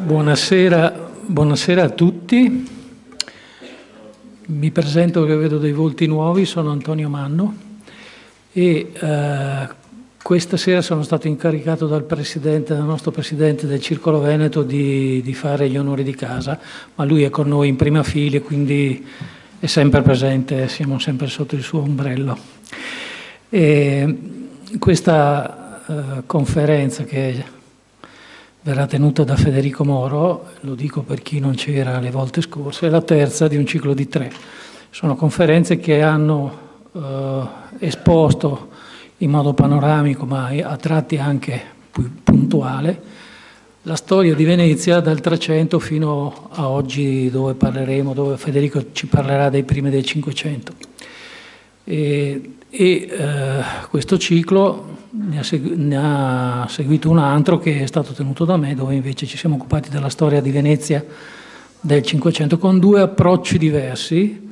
Buonasera a tutti. Mi presento, che vedo dei volti nuovi, sono Antonio Manno e questa sera sono stato incaricato dal nostro presidente del Circolo Veneto di fare gli onori di casa, ma lui è con noi in prima fila e quindi è sempre presente, siamo sempre sotto il suo ombrello. E questa conferenza che verrà tenuta da Federico Moro, lo dico per chi non c'era le volte scorse, è la terza di un ciclo di 3. Sono conferenze che hanno esposto in modo panoramico, ma a tratti anche puntuale, la storia di Venezia dal 300 fino a oggi, dove Federico ci parlerà dei primi del 500. Questo ciclo ne ha seguito un altro che è stato tenuto da me, dove invece ci siamo occupati della storia di Venezia del 500 con 2 approcci diversi,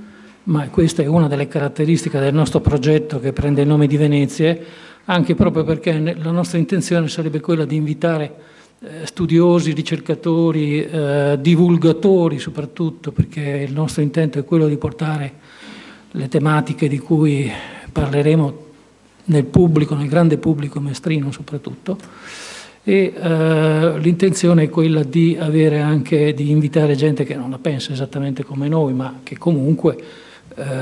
ma questa è una delle caratteristiche del nostro progetto che prende il nome di Venezie, anche proprio perché la nostra intenzione sarebbe quella di invitare studiosi, ricercatori, divulgatori soprattutto, perché il nostro intento è quello di portare le tematiche di cui parleremo nel pubblico, nel grande pubblico maestrino soprattutto, e l'intenzione è quella di invitare gente che non la pensa esattamente come noi, ma che comunque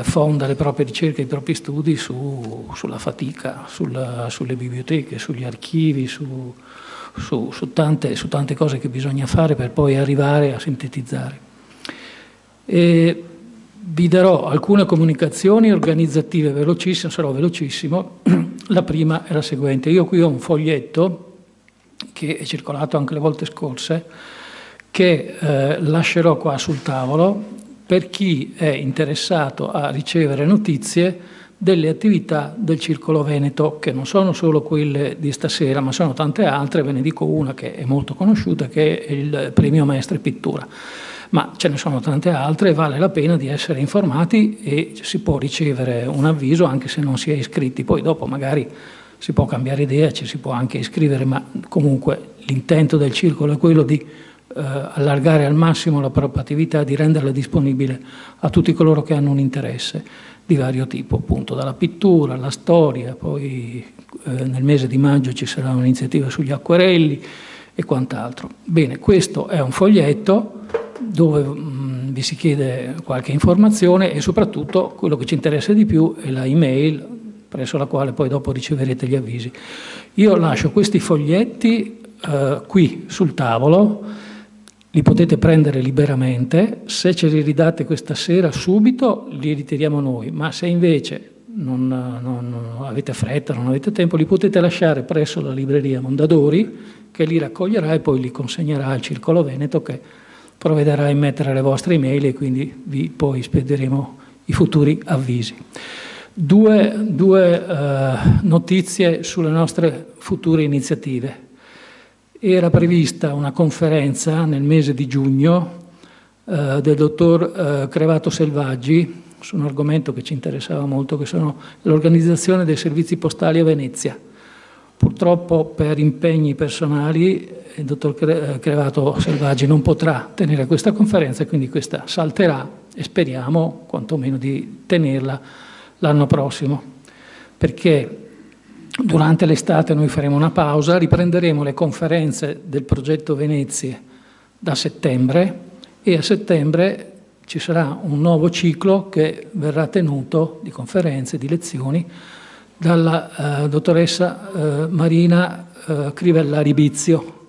fonda le proprie ricerche, i propri studi sulla fatica, sulle biblioteche, sugli archivi, su tante cose che bisogna fare per poi arrivare a sintetizzare. Vi darò alcune comunicazioni organizzative velocissime, sarò velocissimo. La prima è la seguente. Io qui ho un foglietto che è circolato anche le volte scorse, che lascerò qua sul tavolo per chi è interessato a ricevere notizie delle attività del Circolo Veneto, che non sono solo quelle di stasera, ma sono tante altre. Ve ne dico una che è molto conosciuta, che è il Premio Mestre Pittura. Ma ce ne sono tante altre, vale la pena di essere informati e si può ricevere un avviso anche se non si è iscritti. Poi dopo magari si può cambiare idea, ci si può anche iscrivere, ma comunque l'intento del circolo è quello di allargare al massimo la propria attività, di renderla disponibile a tutti coloro che hanno un interesse di vario tipo, appunto dalla pittura alla storia. Poi nel mese di maggio ci sarà un'iniziativa sugli acquerelli e quant'altro. Bene, questo è un foglietto dove vi si chiede qualche informazione e soprattutto quello che ci interessa di più è la email presso la quale poi dopo riceverete gli avvisi. Io lascio questi foglietti qui sul tavolo, li potete prendere liberamente. Se ce li ridate questa sera subito li ritiriamo noi, ma se invece non avete fretta, non avete tempo, li potete lasciare presso la libreria Mondadori, che li raccoglierà e poi li consegnerà al Circolo Veneto, che provvederà a immettere le vostre email e quindi vi poi spederemo i futuri avvisi. Due notizie sulle nostre future iniziative. Era prevista una conferenza nel mese di giugno del dottor Crevato Selvaggi su un argomento che ci interessava molto, che sono l'organizzazione dei servizi postali a Venezia. Purtroppo per impegni personali il dottor Crevato Selvaggi non potrà tenere questa conferenza, quindi questa salterà e speriamo quantomeno di tenerla l'anno prossimo, perché durante l'estate noi faremo una pausa, riprenderemo le conferenze del progetto Venezie da settembre e a settembre ci sarà un nuovo ciclo che verrà tenuto di conferenze, di lezioni, dalla dottoressa Marina Crivellari Bizio.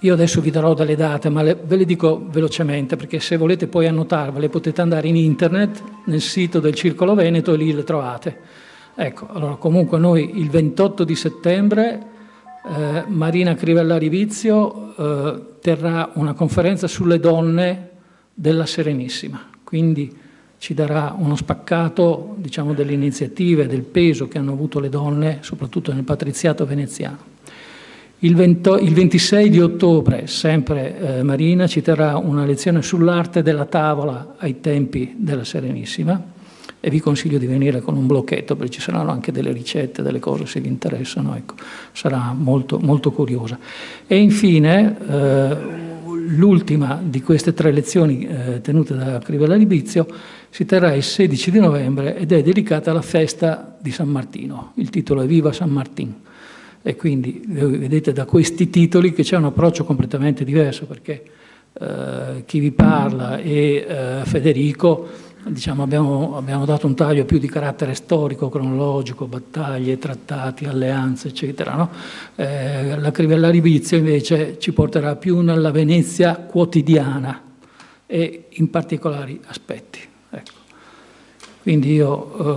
Io adesso vi darò delle date, ma ve le dico velocemente, perché se volete poi annotarvele potete andare in internet, nel sito del Circolo Veneto, e lì le trovate. Ecco, allora comunque noi il 28 di settembre Marina Crivellari Bizio terrà una conferenza sulle donne della Serenissima, quindi ci darà uno spaccato, diciamo, delle iniziative, del peso che hanno avuto le donne, soprattutto nel patriziato veneziano. Il 26 di ottobre, sempre Marina, ci terrà una lezione sull'arte della tavola ai tempi della Serenissima, e vi consiglio di venire con un blocchetto, perché ci saranno anche delle ricette, delle cose se vi interessano, ecco, sarà molto, molto curiosa. E infine, l'ultima di queste 3 lezioni tenute da Crivella Libizio si terrà il 16 di novembre ed è dedicata alla festa di San Martino. Il titolo è Viva San Martín. E quindi vedete da questi titoli che c'è un approccio completamente diverso, perché chi vi parla e Federico, diciamo, abbiamo dato un taglio più di carattere storico, cronologico, battaglie, trattati, alleanze, eccetera, no? La Crivella Libizio invece ci porterà più nella Venezia quotidiana e in particolari aspetti. Ecco. Quindi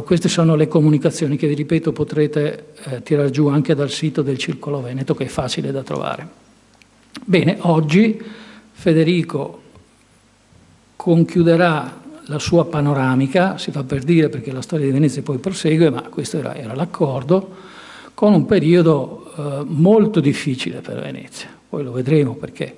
queste sono le comunicazioni che, vi ripeto, potrete tirare giù anche dal sito del Circolo Veneto, che è facile da trovare. Bene, oggi Federico conchiuderà la sua panoramica, si fa per dire perché la storia di Venezia poi prosegue, ma questo era l'accordo, con un periodo molto difficile per Venezia. Poi lo vedremo perché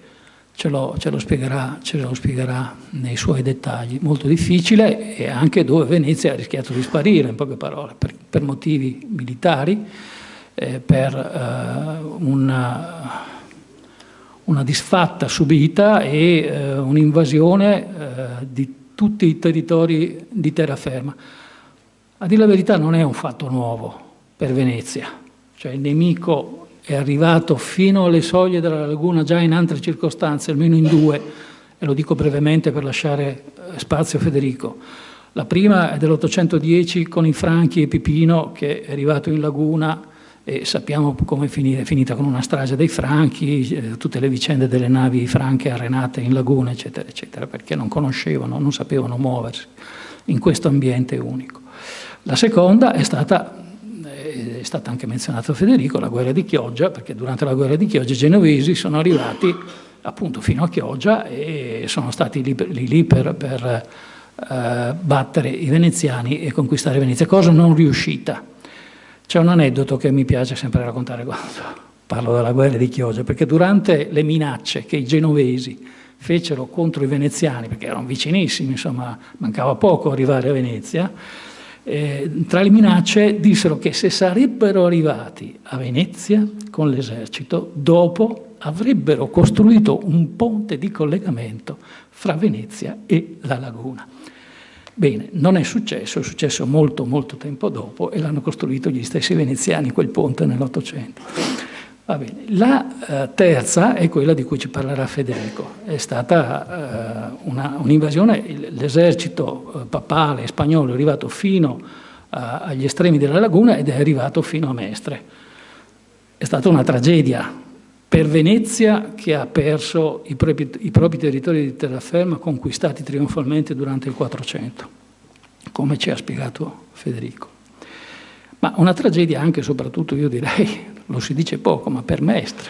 ce lo spiegherà nei suoi dettagli. Molto difficile, e anche dove Venezia ha rischiato di sparire, in poche parole, per motivi militari, per una disfatta subita e un'invasione di tutti i territori di terraferma. A dire la verità non è un fatto nuovo per Venezia, cioè il nemico è arrivato fino alle soglie della laguna già in altre circostanze, almeno in 2, e lo dico brevemente per lasciare spazio a Federico. La prima è dell'810 con i Franchi e Pipino, che è arrivato in laguna, e sappiamo come è finita con una strage dei Franchi, tutte le vicende delle navi franche arenate in laguna, eccetera, eccetera, perché non conoscevano, non sapevano muoversi in questo ambiente unico. La seconda è stata anche menzionata Federico, la guerra di Chioggia, perché durante la guerra di Chioggia i genovesi sono arrivati appunto fino a Chioggia e sono stati lì per battere i veneziani e conquistare Venezia, cosa non riuscita. C'è un aneddoto che mi piace sempre raccontare quando parlo della guerra di Chioggia, perché durante le minacce che i genovesi fecero contro i veneziani, perché erano vicinissimi, insomma, mancava poco arrivare a Venezia, tra le minacce dissero che se sarebbero arrivati a Venezia con l'esercito, dopo avrebbero costruito un ponte di collegamento fra Venezia e la laguna. Bene, non è successo molto molto tempo dopo e l'hanno costruito gli stessi veneziani quel ponte nell'Ottocento. Va bene. La terza è quella di cui ci parlerà Federico, è stata un'invasione, l'esercito papale spagnolo è arrivato fino agli estremi della laguna ed è arrivato fino a Mestre. È stata una tragedia per Venezia, che ha perso i propri territori di terraferma conquistati trionfalmente durante il 400, come ci ha spiegato Federico. Ma una tragedia anche e soprattutto, io direi, lo si dice poco, ma per Mestre,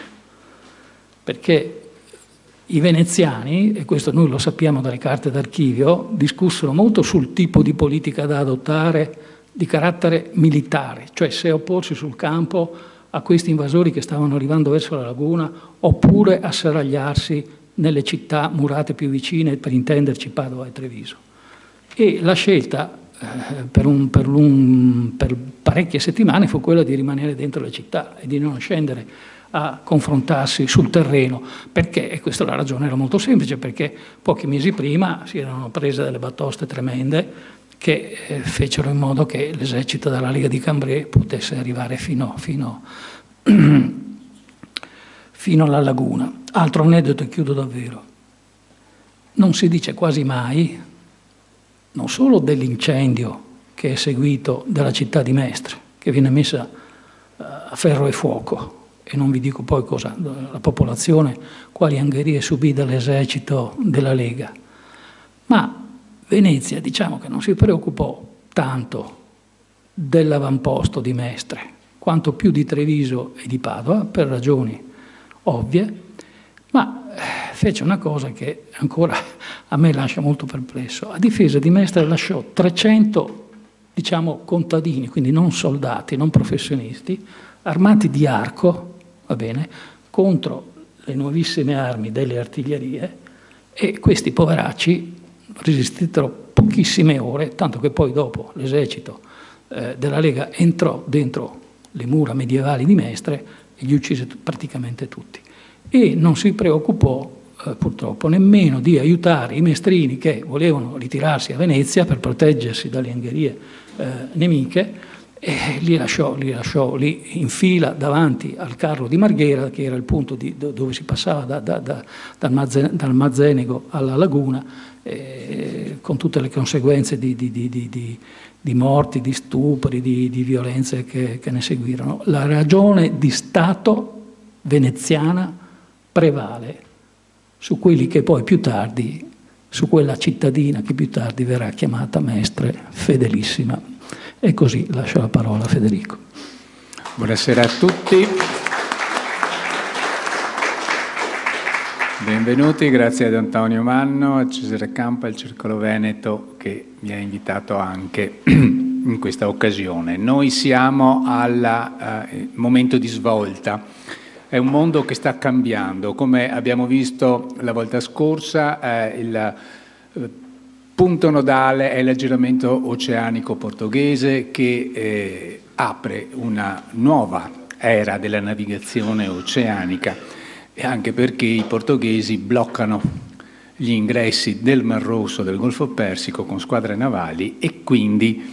perché i veneziani, e questo noi lo sappiamo dalle carte d'archivio, discussero molto sul tipo di politica da adottare di carattere militare, cioè se opporsi sul campo a questi invasori che stavano arrivando verso la laguna, oppure asserragliarsi nelle città murate più vicine, per intenderci Padova e Treviso. E la scelta per parecchie settimane fu quella di rimanere dentro le città e di non scendere a confrontarsi sul terreno, perché, e questa la ragione era molto semplice, perché pochi mesi prima si erano prese delle batoste tremende che fecero in modo che l'esercito della Lega di Cambrai potesse arrivare fino alla laguna. Altro aneddoto e chiudo davvero. Non si dice quasi mai, non solo dell'incendio che è seguito dalla città di Mestre, che viene messa a ferro e fuoco, e non vi dico poi cosa la popolazione, quali angherie subì dall'esercito della Lega, ma Venezia, diciamo che non si preoccupò tanto dell'avamposto di Mestre, quanto più di Treviso e di Padova, per ragioni ovvie, ma fece una cosa che ancora a me lascia molto perplesso. A difesa di Mestre lasciò 300, diciamo, contadini, quindi non soldati, non professionisti, armati di arco, va bene, contro le nuovissime armi delle artiglierie, e questi poveracci resistettero pochissime ore, tanto che poi dopo l'esercito della Lega entrò dentro le mura medievali di Mestre e li uccise praticamente tutti. E non si preoccupò purtroppo nemmeno di aiutare i mestrini che volevano ritirarsi a Venezia per proteggersi dalle angherie nemiche, e li lasciò lì in fila davanti al carro di Marghera, che era il punto dove si passava dal Mazzenego alla laguna, con tutte le conseguenze di morti, di stupri, di violenze che ne seguirono. La ragione di Stato veneziana prevale su quelli che poi più tardi, su quella cittadina che più tardi verrà chiamata Mestre, fedelissima. E così lascio la parola a Federico. Buonasera a tutti. Benvenuti, grazie ad Antonio Manno, a Cesare Campa, al Circolo Veneto che mi ha invitato anche in questa occasione. Noi siamo al momento di svolta. È un mondo che sta cambiando. Come abbiamo visto la volta scorsa, il punto nodale è l'aggiramento oceanico portoghese che apre una nuova era della navigazione oceanica, e anche perché i portoghesi bloccano gli ingressi del Mar Rosso, del Golfo Persico con squadre navali e quindi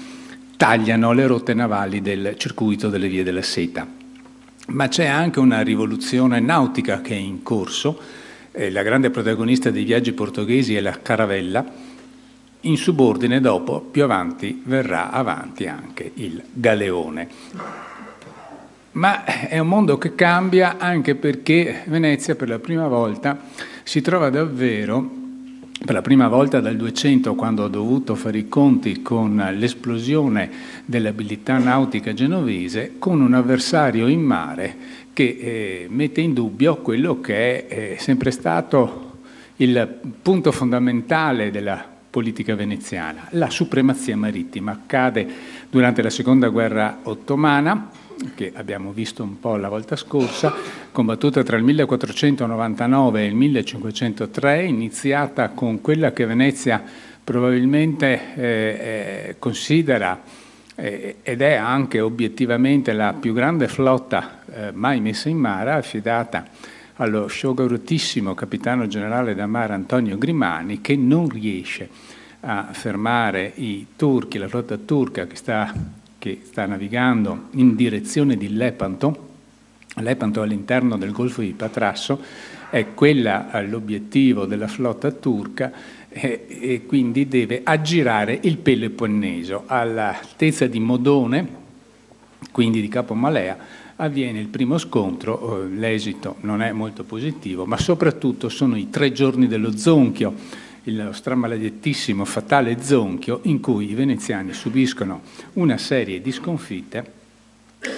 tagliano le rotte navali del circuito delle vie della seta. Ma c'è anche una rivoluzione nautica che è in corso. La grande protagonista dei viaggi portoghesi è la caravella. In subordine dopo, più avanti, verrà avanti anche il galeone. Ma è un mondo che cambia anche perché Venezia per la prima volta si trova davvero, per la prima volta dal 200, quando ha dovuto fare i conti con l'esplosione dell'abilità nautica genovese, con un avversario in mare che mette in dubbio quello che è sempre stato il punto fondamentale della politica veneziana, la supremazia marittima. Accade durante la seconda guerra ottomana, che abbiamo visto un po' la volta scorsa, combattuta tra il 1499 e il 1503, iniziata con quella che Venezia probabilmente considera ed è anche obiettivamente la più grande flotta mai messa in mare, affidata allo sciogurutissimo capitano generale da mare Antonio Grimani, che non riesce a fermare i turchi, la flotta turca che sta navigando in direzione di Lepanto. Lepanto, all'interno del Golfo di Patrasso, è quella l'obiettivo della flotta turca, e quindi deve aggirare il Peloponneso. All'altezza di Modone, quindi di Capo Malea, avviene il primo scontro. L'esito non è molto positivo, ma soprattutto sono i 3 giorni dello Zonchio, il stramaledettissimo fatale Zonchio, in cui i veneziani subiscono una serie di sconfitte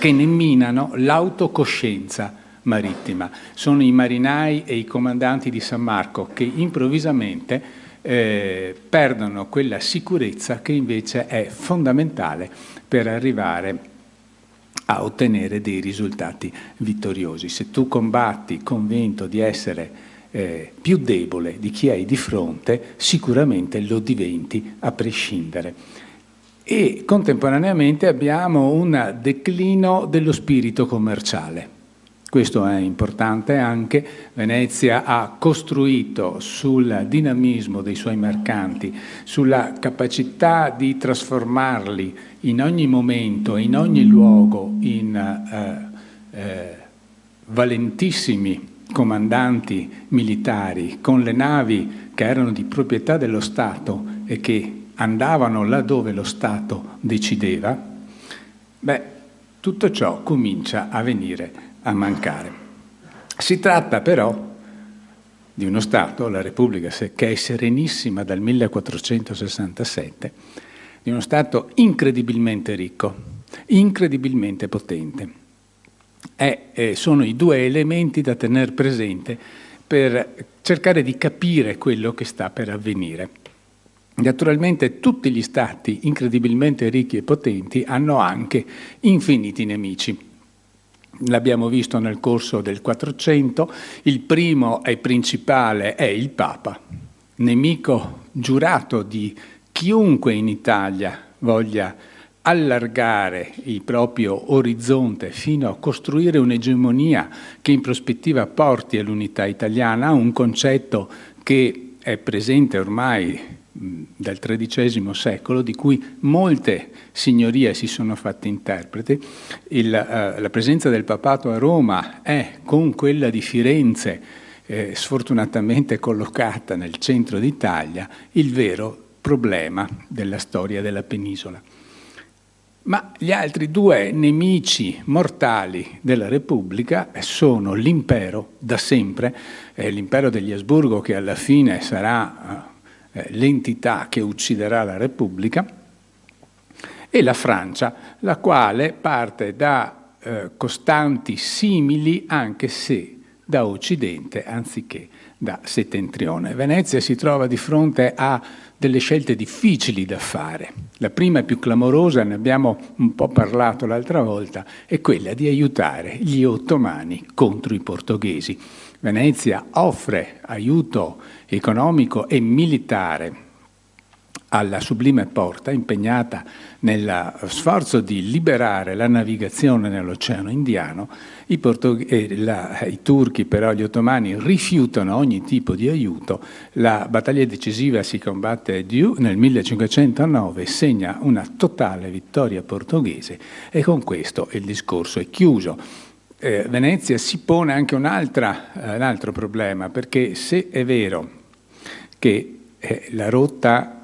che ne minano l'autocoscienza marittima. Sono i marinai e i comandanti di San Marco che improvvisamente perdono quella sicurezza che invece è fondamentale per arrivare a ottenere dei risultati vittoriosi. Se tu combatti convinto di essere più debole di chi hai di fronte, sicuramente lo diventi a prescindere. E contemporaneamente abbiamo un declino dello spirito commerciale. Questo è importante anche. Venezia ha costruito sul dinamismo dei suoi mercanti, sulla capacità di trasformarli in ogni momento, in ogni luogo, in valentissimi comandanti militari, con le navi che erano di proprietà dello Stato e che andavano laddove lo Stato decideva. Tutto ciò comincia a venire a mancare. Si tratta però di uno Stato, la Repubblica, che è serenissima dal 1467, di uno Stato incredibilmente ricco, incredibilmente potente. Sono i 2 elementi da tener presente per cercare di capire quello che sta per avvenire. Naturalmente tutti gli Stati incredibilmente ricchi e potenti hanno anche infiniti nemici. L'abbiamo visto nel corso del 400, il primo e principale è il Papa, nemico giurato di chiunque in Italia voglia allargare il proprio orizzonte fino a costruire un'egemonia che in prospettiva porti all'unità italiana, un concetto che è presente ormai dal XIII secolo, di cui molte signorie si sono fatte interpreti. La presenza del papato a Roma è, con quella di Firenze, sfortunatamente collocata nel centro d'Italia, il vero problema della storia della penisola. Ma gli altri due nemici mortali della Repubblica sono l'impero da sempre, l'impero degli Asburgo, che alla fine sarà l'entità che ucciderà la Repubblica, e la Francia, la quale parte da costanti simili, anche se da occidente anziché da settentrione. Venezia si trova di fronte a delle scelte difficili da fare. La prima e più clamorosa, ne abbiamo un po' parlato l'altra volta, è quella di aiutare gli ottomani contro i portoghesi. Venezia offre aiuto economico e militare alla Sublime Porta, impegnata nello sforzo di liberare la navigazione nell'Oceano Indiano. I turchi, però, gli ottomani, rifiutano ogni tipo di aiuto. La battaglia decisiva si combatte a Diu nel 1509, segna una totale vittoria portoghese, e con questo il discorso è chiuso. Venezia si pone anche un altro problema, perché se è vero che la rotta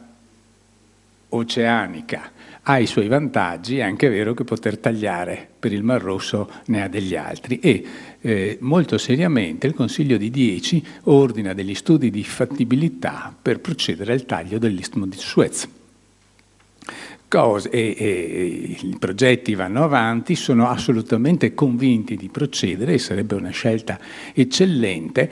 oceanica ha i suoi vantaggi, è anche vero che poter tagliare per il Mar Rosso ne ha degli altri, e molto seriamente il Consiglio di 10 ordina degli studi di fattibilità per procedere al taglio dell'Istmo di Suez. I progetti vanno avanti, sono assolutamente convinti di procedere, e sarebbe una scelta eccellente.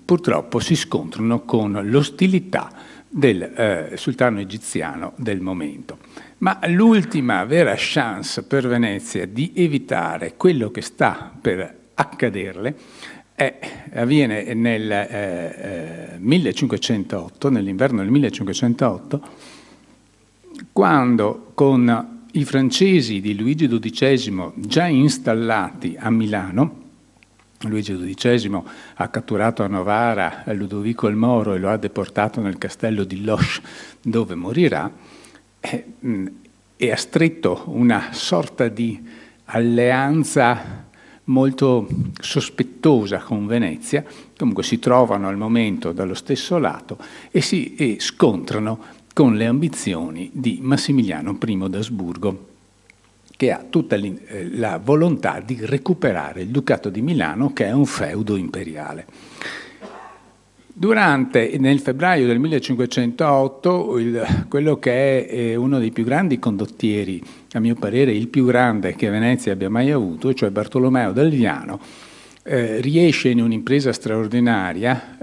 Purtroppo si scontrano con l'ostilità del sultano egiziano del momento. Ma l'ultima vera chance per Venezia di evitare quello che sta per accaderle avviene nel 1508, nell'inverno del 1508, quando con i francesi di Luigi XII già installati a Milano, Luigi XII ha catturato a Novara Ludovico il Moro e lo ha deportato nel castello di Loches, dove morirà, e ha stretto una sorta di alleanza molto sospettosa con Venezia. Comunque si trovano al momento dallo stesso lato e scontrano con le ambizioni di Massimiliano I d'Asburgo, che ha tutta la volontà di recuperare il Ducato di Milano, che è un feudo imperiale. Nel febbraio del 1508, quello che è uno dei più grandi condottieri, a mio parere il più grande che Venezia abbia mai avuto, cioè Bartolomeo d'Alviano, riesce in un'impresa straordinaria.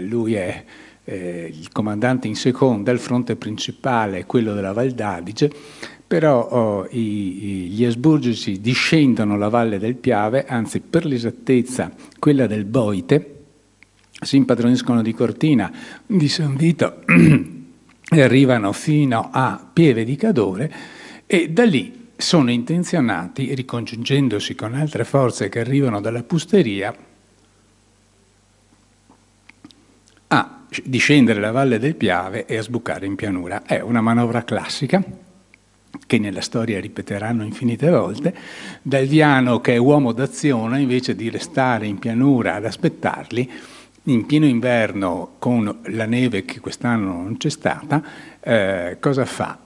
Lui è il comandante in seconda, il fronte principale è quello della Val d'Adige, però gli asburgici discendono la valle del Piave, anzi per l'esattezza quella del Boite, si impadroniscono di Cortina, di San Vito e arrivano fino a Pieve di Cadore, e da lì sono intenzionati, ricongiungendosi con altre forze che arrivano dalla Pusteria, a discendere la valle del Piave e a sbucare in pianura. È una manovra classica che nella storia ripeteranno infinite volte. D'Alviano, che è uomo d'azione, invece di restare in pianura ad aspettarli, in pieno inverno con la neve che quest'anno non c'è stata, cosa fa?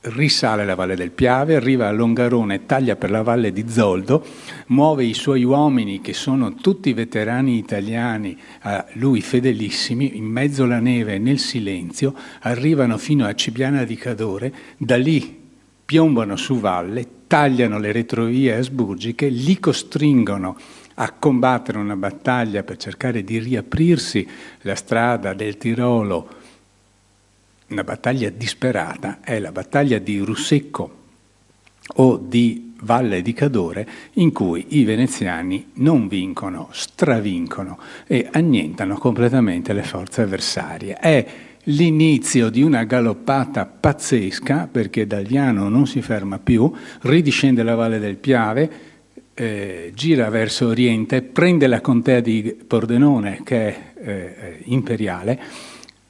Risale la valle del Piave, arriva a Longarone, taglia per la valle di Zoldo, muove i suoi uomini, che sono tutti veterani italiani, a lui fedelissimi, in mezzo alla neve e nel silenzio, arrivano fino a Cibiana di Cadore, da lì piombano su valle, tagliano le retrovie asburgiche, li costringono a combattere una battaglia per cercare di riaprirsi la strada del Tirolo, una battaglia disperata, è la battaglia di Russecco o di Valle di Cadore, in cui i veneziani non vincono, stravincono e annientano completamente le forze avversarie. È l'inizio di una galoppata pazzesca, perché Dagliano non si ferma più, ridiscende la Valle del Piave, gira verso oriente, prende la contea di Pordenone, che è imperiale,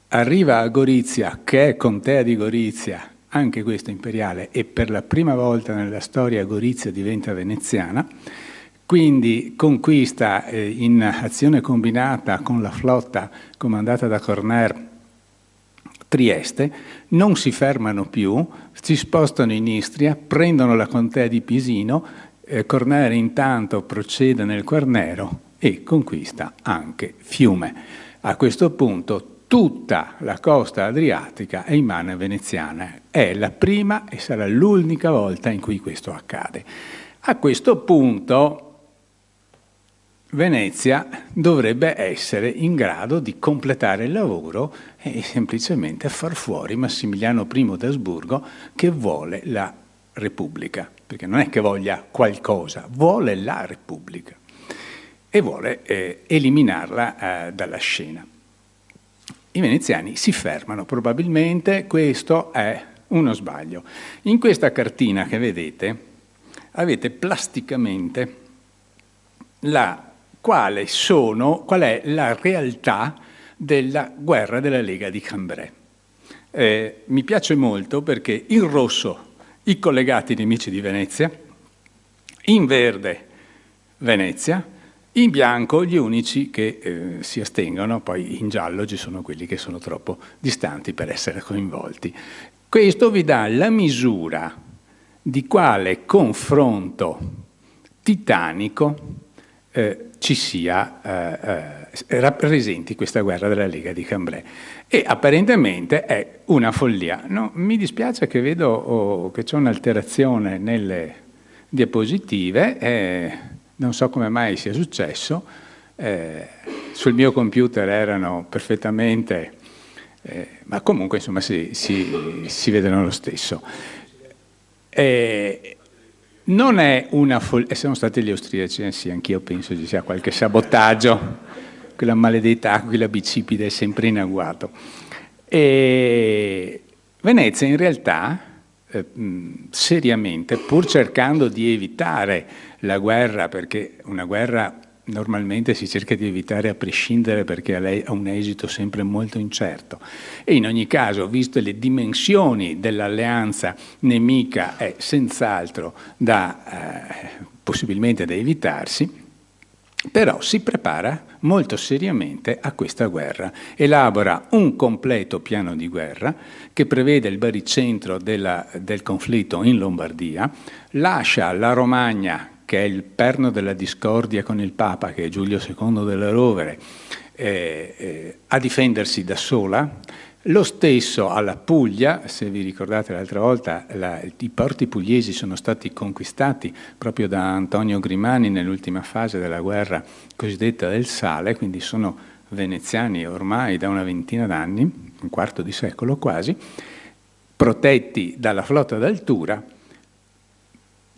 arriva a Gorizia, che è contea di Gorizia, anche questa imperiale, e per la prima volta nella storia Gorizia diventa veneziana, quindi conquista in azione combinata con la flotta comandata da Corner Trieste, non si fermano più, si spostano in Istria, prendono la contea di Pisino, Corner intanto procede nel Quarnero e conquista anche Fiume. A questo punto tutta la costa adriatica è in mano veneziana. È la prima e sarà l'unica volta in cui questo accade. A questo punto Venezia dovrebbe essere in grado di completare il lavoro e semplicemente far fuori Massimiliano I d'Asburgo, che vuole la Repubblica, perché non è che voglia qualcosa, vuole la Repubblica e vuole eliminarla dalla scena. I veneziani si fermano, probabilmente questo è uno sbaglio. In questa cartina che vedete avete plasticamente qual è la realtà della guerra della Lega di Cambrai. Mi piace molto perché in rosso i collegati nemici di Venezia, in verde Venezia, in bianco gli unici che si astengono, poi in giallo ci sono quelli che sono troppo distanti per essere coinvolti. Questo vi dà la misura di quale confronto titanico ci sia, rappresenti questa guerra della Lega di Cambrai. E apparentemente è una follia. No, mi dispiace che vedo che c'è un'alterazione nelle diapositive, non so come mai sia successo, sul mio computer erano perfettamente, ma comunque insomma si vedono lo stesso. Non è una follia, sono stati gli austriaci, sì, anch'io penso ci sia qualche sabotaggio, quella maledetta aquila bicipite è sempre in agguato. E Venezia in realtà, seriamente, pur cercando di evitare la guerra, perché una guerra normalmente si cerca di evitare a prescindere perché ha un esito sempre molto incerto. E in ogni caso, viste le dimensioni dell'alleanza nemica, è senz'altro possibilmente da evitarsi, però si prepara molto seriamente a questa guerra, elabora un completo piano di guerra che prevede il baricentro del conflitto in Lombardia, lascia la Romagna, che è il perno della discordia con il Papa, che è Giulio II della Rovere, a difendersi da sola. Lo stesso alla Puglia, se vi ricordate l'altra volta, i porti pugliesi sono stati conquistati proprio da Antonio Grimani nell'ultima fase della guerra cosiddetta del Sale, quindi sono veneziani ormai da una ventina d'anni, un quarto di secolo quasi, protetti dalla flotta d'altura.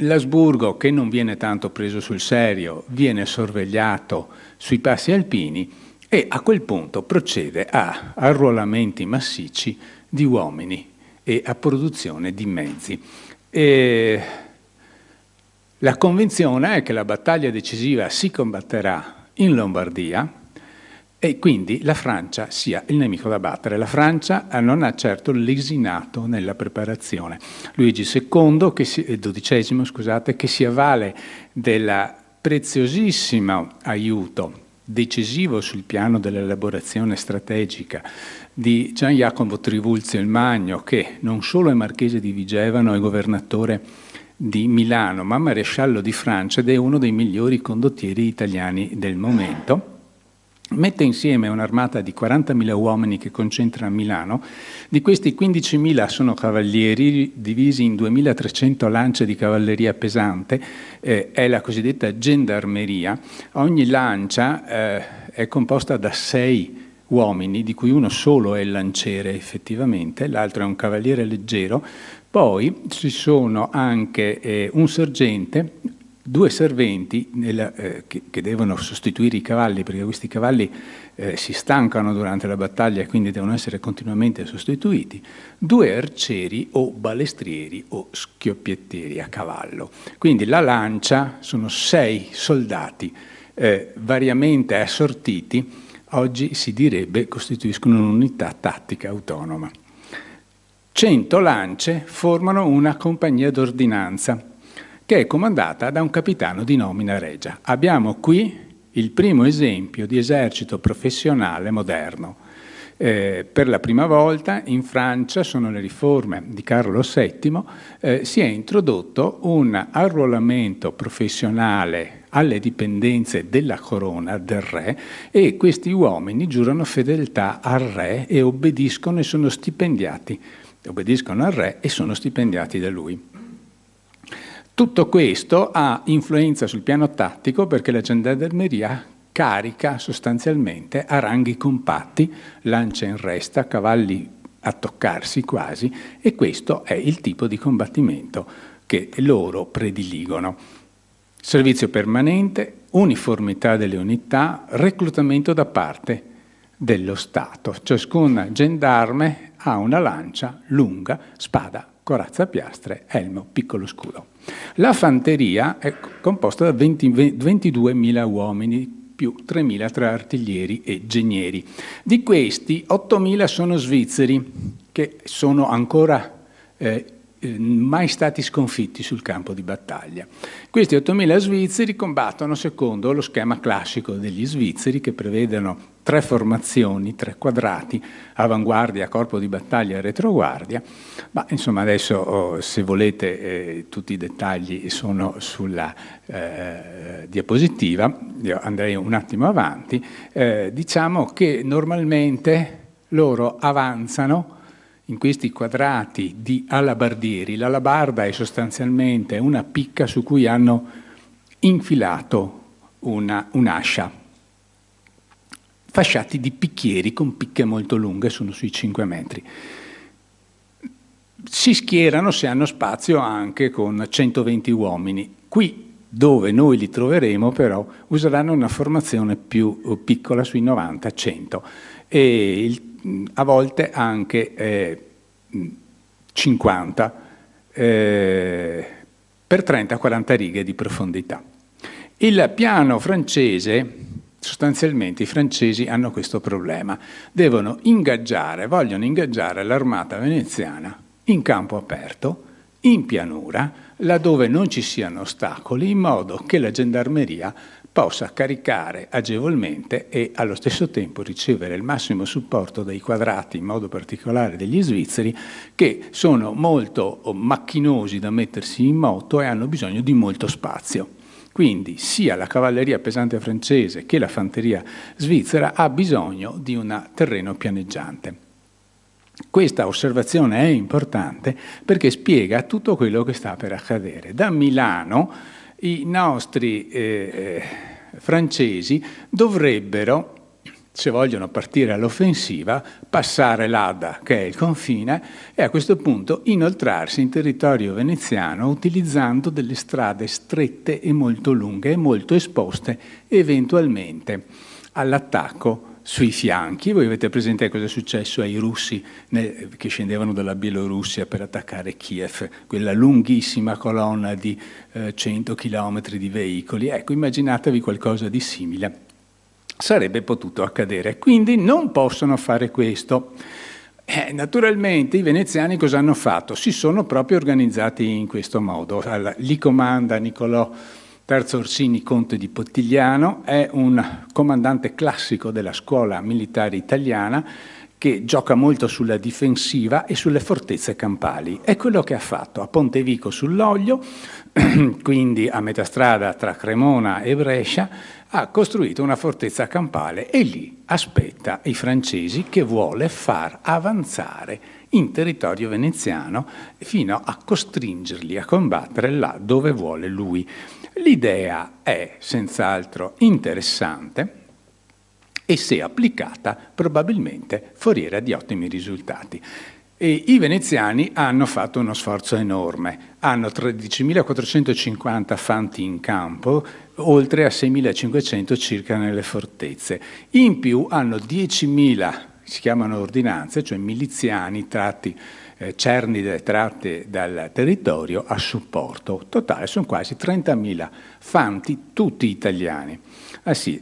L'Asburgo, che non viene tanto preso sul serio, viene sorvegliato sui passi alpini e a quel punto procede a arruolamenti massicci di uomini e a produzione di mezzi. La convinzione è che la battaglia decisiva si combatterà in Lombardia e quindi la Francia sia il nemico da battere. La Francia non ha certo lesinato nella preparazione. Luigi II, XII, scusate, che si avvale del preziosissimo aiuto decisivo sul piano dell'elaborazione strategica di Gian Jacopo Trivulzio il Magno, che non solo è marchese di Vigevano e governatore di Milano, ma maresciallo di Francia ed è uno dei migliori condottieri italiani del momento. Mette insieme un'armata di 40.000 uomini che concentra a Milano, di questi 15.000 sono cavalieri divisi in 2.300 lance di cavalleria pesante, è la cosiddetta gendarmeria. Ogni lancia è composta da 6 uomini, di cui uno solo è il lanciere effettivamente, l'altro è un cavaliere leggero, poi ci sono anche un sergente, 2 serventi che devono sostituire i cavalli, perché questi cavalli si stancano durante la battaglia e quindi devono essere continuamente sostituiti, 2 arcieri o balestrieri o schioppettieri a cavallo. Quindi la lancia sono 6 soldati variamente assortiti, oggi si direbbe costituiscono un'unità tattica autonoma. 100 lance formano una compagnia d'ordinanza che è comandata da un capitano di nomina regia. Abbiamo qui il primo esempio di esercito professionale moderno. Per la prima volta in Francia, sono le riforme di Carlo VII, si è introdotto un arruolamento professionale alle dipendenze della corona del re e questi uomini giurano fedeltà al re e obbediscono e sono stipendiati. Obbediscono al re e sono stipendiati da lui. Tutto questo ha influenza sul piano tattico perché la gendarmeria carica sostanzialmente a ranghi compatti, lance in resta, cavalli a toccarsi quasi, e questo è il tipo di combattimento che loro prediligono. Servizio permanente, uniformità delle unità, reclutamento da parte dello Stato. Ciascun gendarme ha una lancia lunga, spada, corazza a piastre, elmo, piccolo scudo. La fanteria è composta da 22.000 uomini più 3.000 tra artiglieri e genieri. Di questi 8.000 sono svizzeri, che sono ancora mai stati sconfitti sul campo di battaglia. Questi 8.000 svizzeri combattono secondo lo schema classico degli svizzeri, che prevedono 3 formazioni, 3 quadrati, avanguardia, corpo di battaglia e retroguardia. Ma insomma adesso, se volete, tutti i dettagli sono sulla diapositiva, io andrei un attimo avanti. Diciamo che normalmente loro avanzano in questi quadrati di alabardieri. L'alabarda è sostanzialmente una picca su cui hanno infilato un'ascia, fasciati di picchieri con picche molto lunghe, sono sui 5 metri. Si schierano, se hanno spazio, anche con 120 uomini. Qui, dove noi li troveremo, però, useranno una formazione più piccola, sui 90-100. E a volte anche 50 per 30-40 righe di profondità. Il piano francese, sostanzialmente i francesi hanno questo problema, vogliono ingaggiare l'armata veneziana in campo aperto, in pianura, laddove non ci siano ostacoli, in modo che la gendarmeria possa caricare agevolmente e allo stesso tempo ricevere il massimo supporto dai quadrati, in modo particolare degli svizzeri, che sono molto macchinosi da mettersi in moto e hanno bisogno di molto spazio. Quindi sia la cavalleria pesante francese che la fanteria svizzera ha bisogno di un terreno pianeggiante. Questa osservazione è importante perché spiega tutto quello che sta per accadere. Da Milano i nostri francesi dovrebbero, se vogliono partire all'offensiva, passare l'Adda, che è il confine, e a questo punto inoltrarsi in territorio veneziano utilizzando delle strade strette e molto lunghe e molto esposte eventualmente all'attacco sui fianchi. Voi avete presente cosa è successo ai russi che scendevano dalla Bielorussia per attaccare Kiev, quella lunghissima colonna di 100 chilometri di veicoli? Ecco, immaginatevi qualcosa di simile. Sarebbe potuto accadere. Quindi non possono fare questo. Naturalmente i veneziani cosa hanno fatto? Si sono proprio organizzati in questo modo. Li comanda Niccolò Terzo Orsini, conte di Pottigliano, è un comandante classico della scuola militare italiana che gioca molto sulla difensiva e sulle fortezze campali. È quello che ha fatto a Pontevico sull'Oglio, quindi a metà strada tra Cremona e Brescia, ha costruito una fortezza campale e lì aspetta i francesi che vuole far avanzare in territorio veneziano fino a costringerli a combattere là dove vuole lui. L'idea è senz'altro interessante e, se applicata, probabilmente foriera di ottimi risultati. E i veneziani hanno fatto uno sforzo enorme, hanno 13.450 fanti in campo, oltre a 6.500 circa nelle fortezze. In più hanno 10.000, si chiamano ordinanze, cioè miliziani tratti, cernide tratte dal territorio a supporto. Totale sono quasi 30.000 fanti, tutti italiani. Ah sì,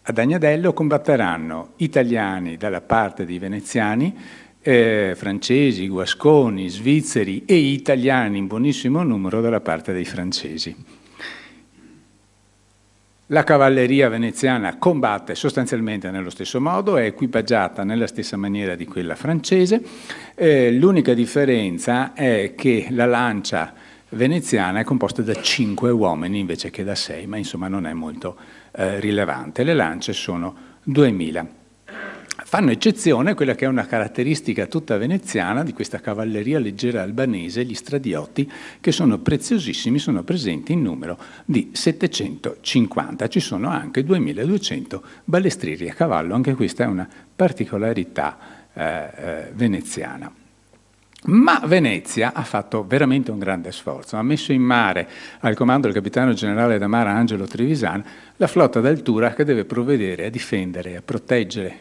ad Agnadello combatteranno italiani dalla parte dei veneziani, francesi, guasconi, svizzeri e italiani in buonissimo numero dalla parte dei francesi. La cavalleria veneziana combatte sostanzialmente nello stesso modo, è equipaggiata nella stessa maniera di quella francese. L'unica differenza è che la lancia veneziana è composta da 5 uomini invece che da 6, ma insomma non è molto rilevante. Le lance sono 2.000. Fanno eccezione quella che è una caratteristica tutta veneziana di questa cavalleria leggera albanese, gli stradiotti, che sono preziosissimi, sono presenti in numero di 750. Ci sono anche 2.200 balestrieri a cavallo, anche questa è una particolarità veneziana. Ma Venezia ha fatto veramente un grande sforzo, ha messo in mare al comando del capitano generale da Mare Angelo Trevisan la flotta d'altura che deve provvedere a difendere e a proteggere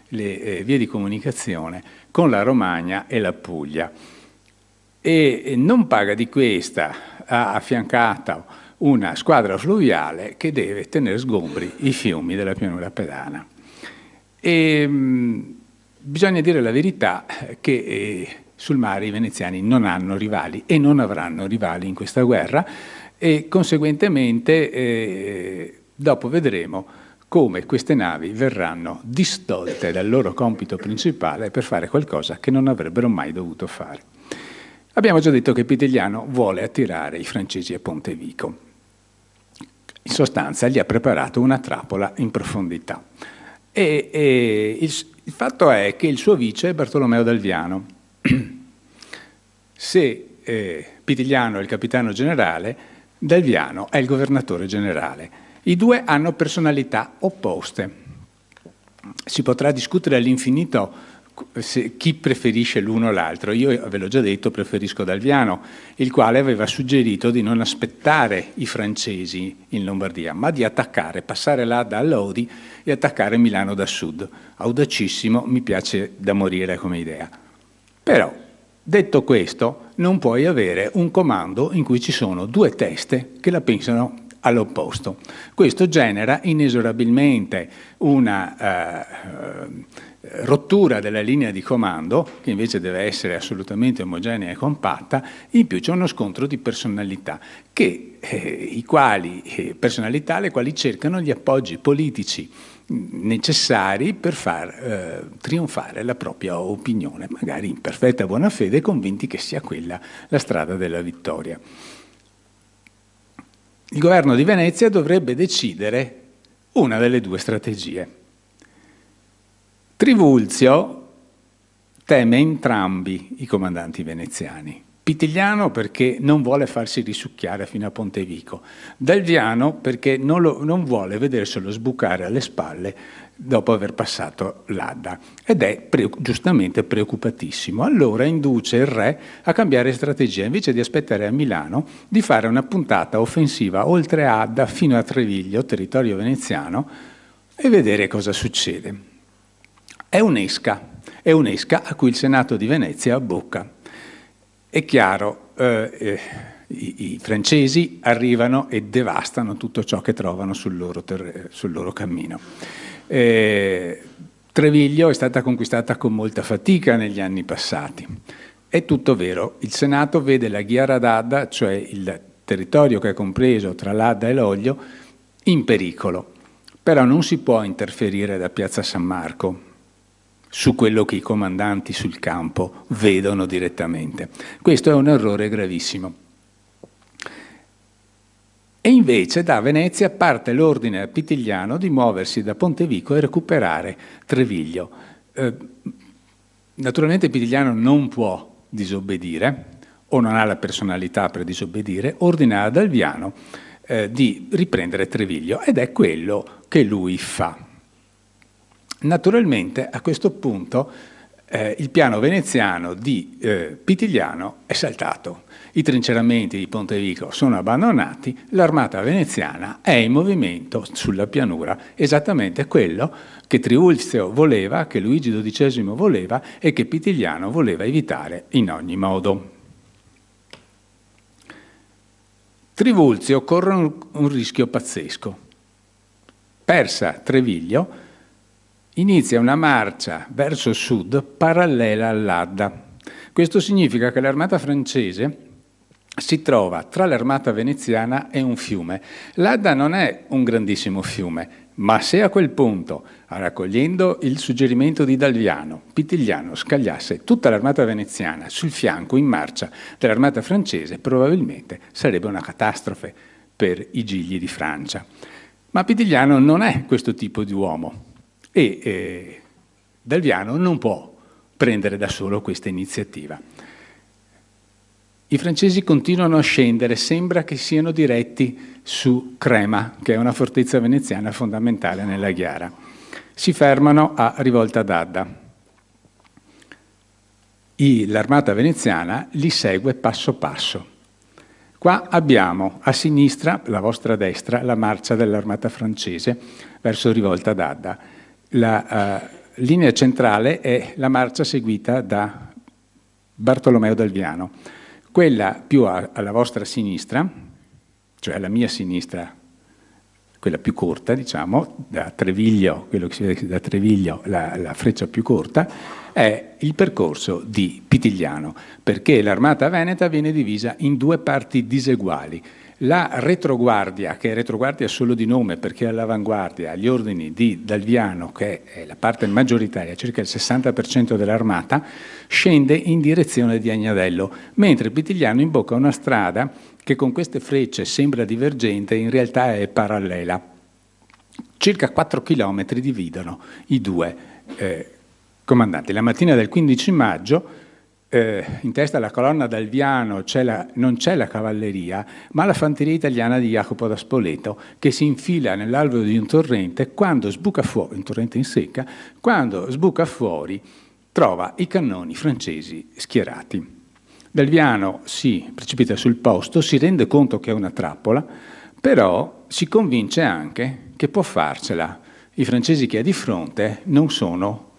le vie di comunicazione con la Romagna e la Puglia. E non paga di questa, ha affiancato una squadra fluviale che deve tenere sgombri i fiumi della pianura padana. E bisogna dire la verità che sul mare i veneziani non hanno rivali e non avranno rivali in questa guerra e conseguentemente dopo vedremo come queste navi verranno distolte dal loro compito principale per fare qualcosa che non avrebbero mai dovuto fare. Abbiamo già detto che Pitigliano vuole attirare i francesi a Pontevico. In sostanza gli ha preparato una trappola in profondità. Il fatto è che il suo vice è Bartolomeo d'Alviano. Se Pitigliano è il capitano generale, D'Alviano è il governatore generale. I due hanno personalità opposte. Si potrà discutere all'infinito chi preferisce l'uno o l'altro. Io ve l'ho già detto, preferisco D'Alviano, il quale aveva suggerito di non aspettare i francesi in Lombardia, ma di attaccare, passare l'Adda a Lodi e attaccare Milano da sud. Audacissimo, mi piace da morire come idea. Però, detto questo, non puoi avere un comando in cui ci sono due teste che la pensano all'opposto. Questo genera inesorabilmente una rottura della linea di comando, che invece deve essere assolutamente omogenea e compatta. In più c'è uno scontro di personalità, personalità le quali cercano gli appoggi politici necessari per far trionfare la propria opinione, magari in perfetta buona fede, convinti che sia quella la strada della vittoria. Il governo di Venezia dovrebbe decidere una delle due strategie. Trivulzio teme entrambi i comandanti veneziani. Pitigliano perché non vuole farsi risucchiare fino a Pontevico, D'Alviano perché non vuole vederselo sbucare alle spalle dopo aver passato l'Adda ed è giustamente preoccupatissimo. Allora induce il re a cambiare strategia, invece di aspettare a Milano, di fare una puntata offensiva oltre Adda fino a Treviglio, territorio veneziano, e vedere cosa succede. È un'esca a cui il Senato di Venezia abbocca. È chiaro, i francesi arrivano e devastano tutto ciò che trovano sul loro cammino. Treviglio è stata conquistata con molta fatica negli anni passati. È tutto vero, il Senato vede la Ghiara d'Adda, cioè il territorio che è compreso tra l'Adda e l'Oglio, in pericolo. Però non si può interferire da Piazza San Marco su quello che i comandanti sul campo vedono direttamente. Questo è un errore gravissimo. E invece da Venezia parte l'ordine a Pitigliano di muoversi da Pontevico e recuperare Treviglio. Naturalmente Pitigliano non può disobbedire, o non ha la personalità per disobbedire, ordina ad Alviano di riprendere Treviglio, ed è quello che lui fa. Naturalmente a questo punto il piano veneziano di Pitigliano è saltato. I trinceramenti di Pontevico sono abbandonati, l'armata veneziana è in movimento sulla pianura, esattamente quello che Trivulzio voleva, che Luigi XII voleva e che Pitigliano voleva evitare in ogni modo. Trivulzio corre un rischio pazzesco. Persa Treviglio, inizia una marcia verso sud parallela all'Adda. Questo significa che l'armata francese si trova tra l'armata veneziana e un fiume. L'Adda non è un grandissimo fiume, ma se a quel punto, raccogliendo il suggerimento di Dalviano, Pitigliano scagliasse tutta l'armata veneziana sul fianco in marcia dell'armata francese, probabilmente sarebbe una catastrofe per i gigli di Francia. Ma Pitigliano non è questo tipo di uomo e Dalviano non può prendere da solo questa iniziativa. I francesi continuano a scendere, sembra che siano diretti su Crema, che è una fortezza veneziana fondamentale nella Ghiara. Si fermano a Rivolta d'Adda. L'armata veneziana li segue passo passo. Qua abbiamo a sinistra, la vostra destra, la marcia dell'armata francese verso Rivolta d'Adda. La linea centrale è la marcia seguita da Bartolomeo Dalviano. Quella più alla vostra sinistra, cioè alla mia sinistra, quella più corta, diciamo, da Treviglio, quello che si vede da Treviglio, la freccia più corta, è il percorso di Pitigliano, perché l'armata veneta viene divisa in due parti diseguali. La retroguardia, che è retroguardia solo di nome perché è all'avanguardia, agli ordini di Dalviano, che è la parte maggioritaria, circa il 60% dell'armata, scende in direzione di Agnadello, mentre Pitigliano imbocca una strada che con queste frecce sembra divergente, in realtà è parallela. Circa 4 chilometri dividono i due comandanti. La mattina del 15 maggio, in testa alla colonna Dalviano non c'è la cavalleria, ma la fanteria italiana di Jacopo da Spoleto, che si infila nell'alveo di un torrente, quando sbuca fuori, un torrente in secca, quando sbuca fuori trova i cannoni francesi schierati. Dalviano si precipita sul posto, si rende conto che è una trappola, però si convince anche che può farcela. I francesi che ha di fronte non sono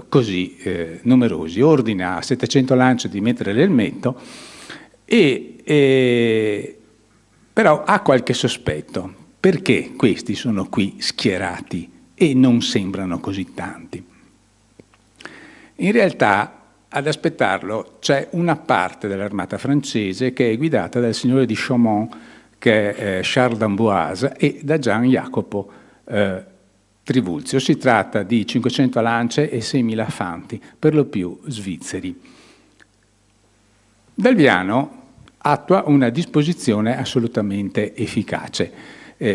così numerosi. Ordina a 700 lance di mettere l'elmetto però ha qualche sospetto. Perché questi sono qui schierati e non sembrano così tanti? In realtà ad aspettarlo c'è una parte dell'armata francese che è guidata dal signore di Chaumont, che è Charles d'Amboise, e da Gian Jacopo Trivulzio. Si tratta di 500 lance e 6.000 fanti, per lo più svizzeri. Dalviano attua una disposizione assolutamente efficace.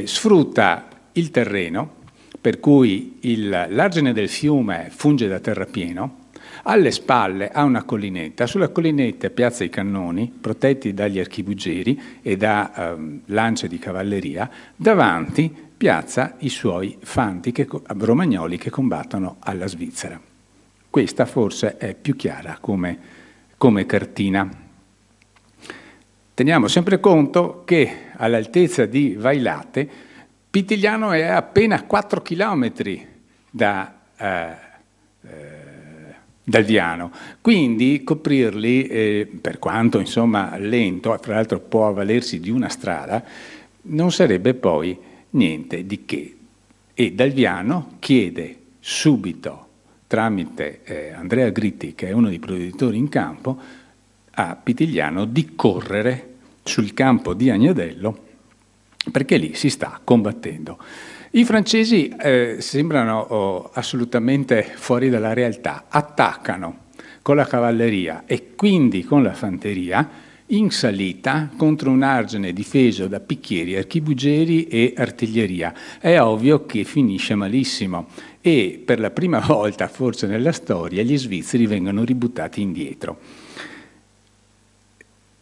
Sfrutta il terreno, per cui l'argine del fiume funge da terrapieno, alle spalle ha una collinetta, sulla collinetta piazza i cannoni, protetti dagli archibugieri e da lance di cavalleria, davanti piazza i suoi fanti romagnoli che combattono alla Svizzera. Questa forse è più chiara come cartina. Teniamo sempre conto che all'altezza di Vailate Pitigliano è appena 4 chilometri da Dalviano, quindi coprirli, per quanto insomma lento, tra l'altro può avvalersi di una strada, non sarebbe poi niente di che. E Dalviano chiede subito, tramite Andrea Gritti, che è uno dei provveditori in campo, a Pitigliano di correre sul campo di Agnadello, perché lì si sta combattendo. I francesi sembrano assolutamente fuori dalla realtà, attaccano con la cavalleria e quindi con la fanteria in salita contro un argine difeso da picchieri, archibugieri e artiglieria. È ovvio che finisce malissimo e per la prima volta forse nella storia gli svizzeri vengono ributtati indietro.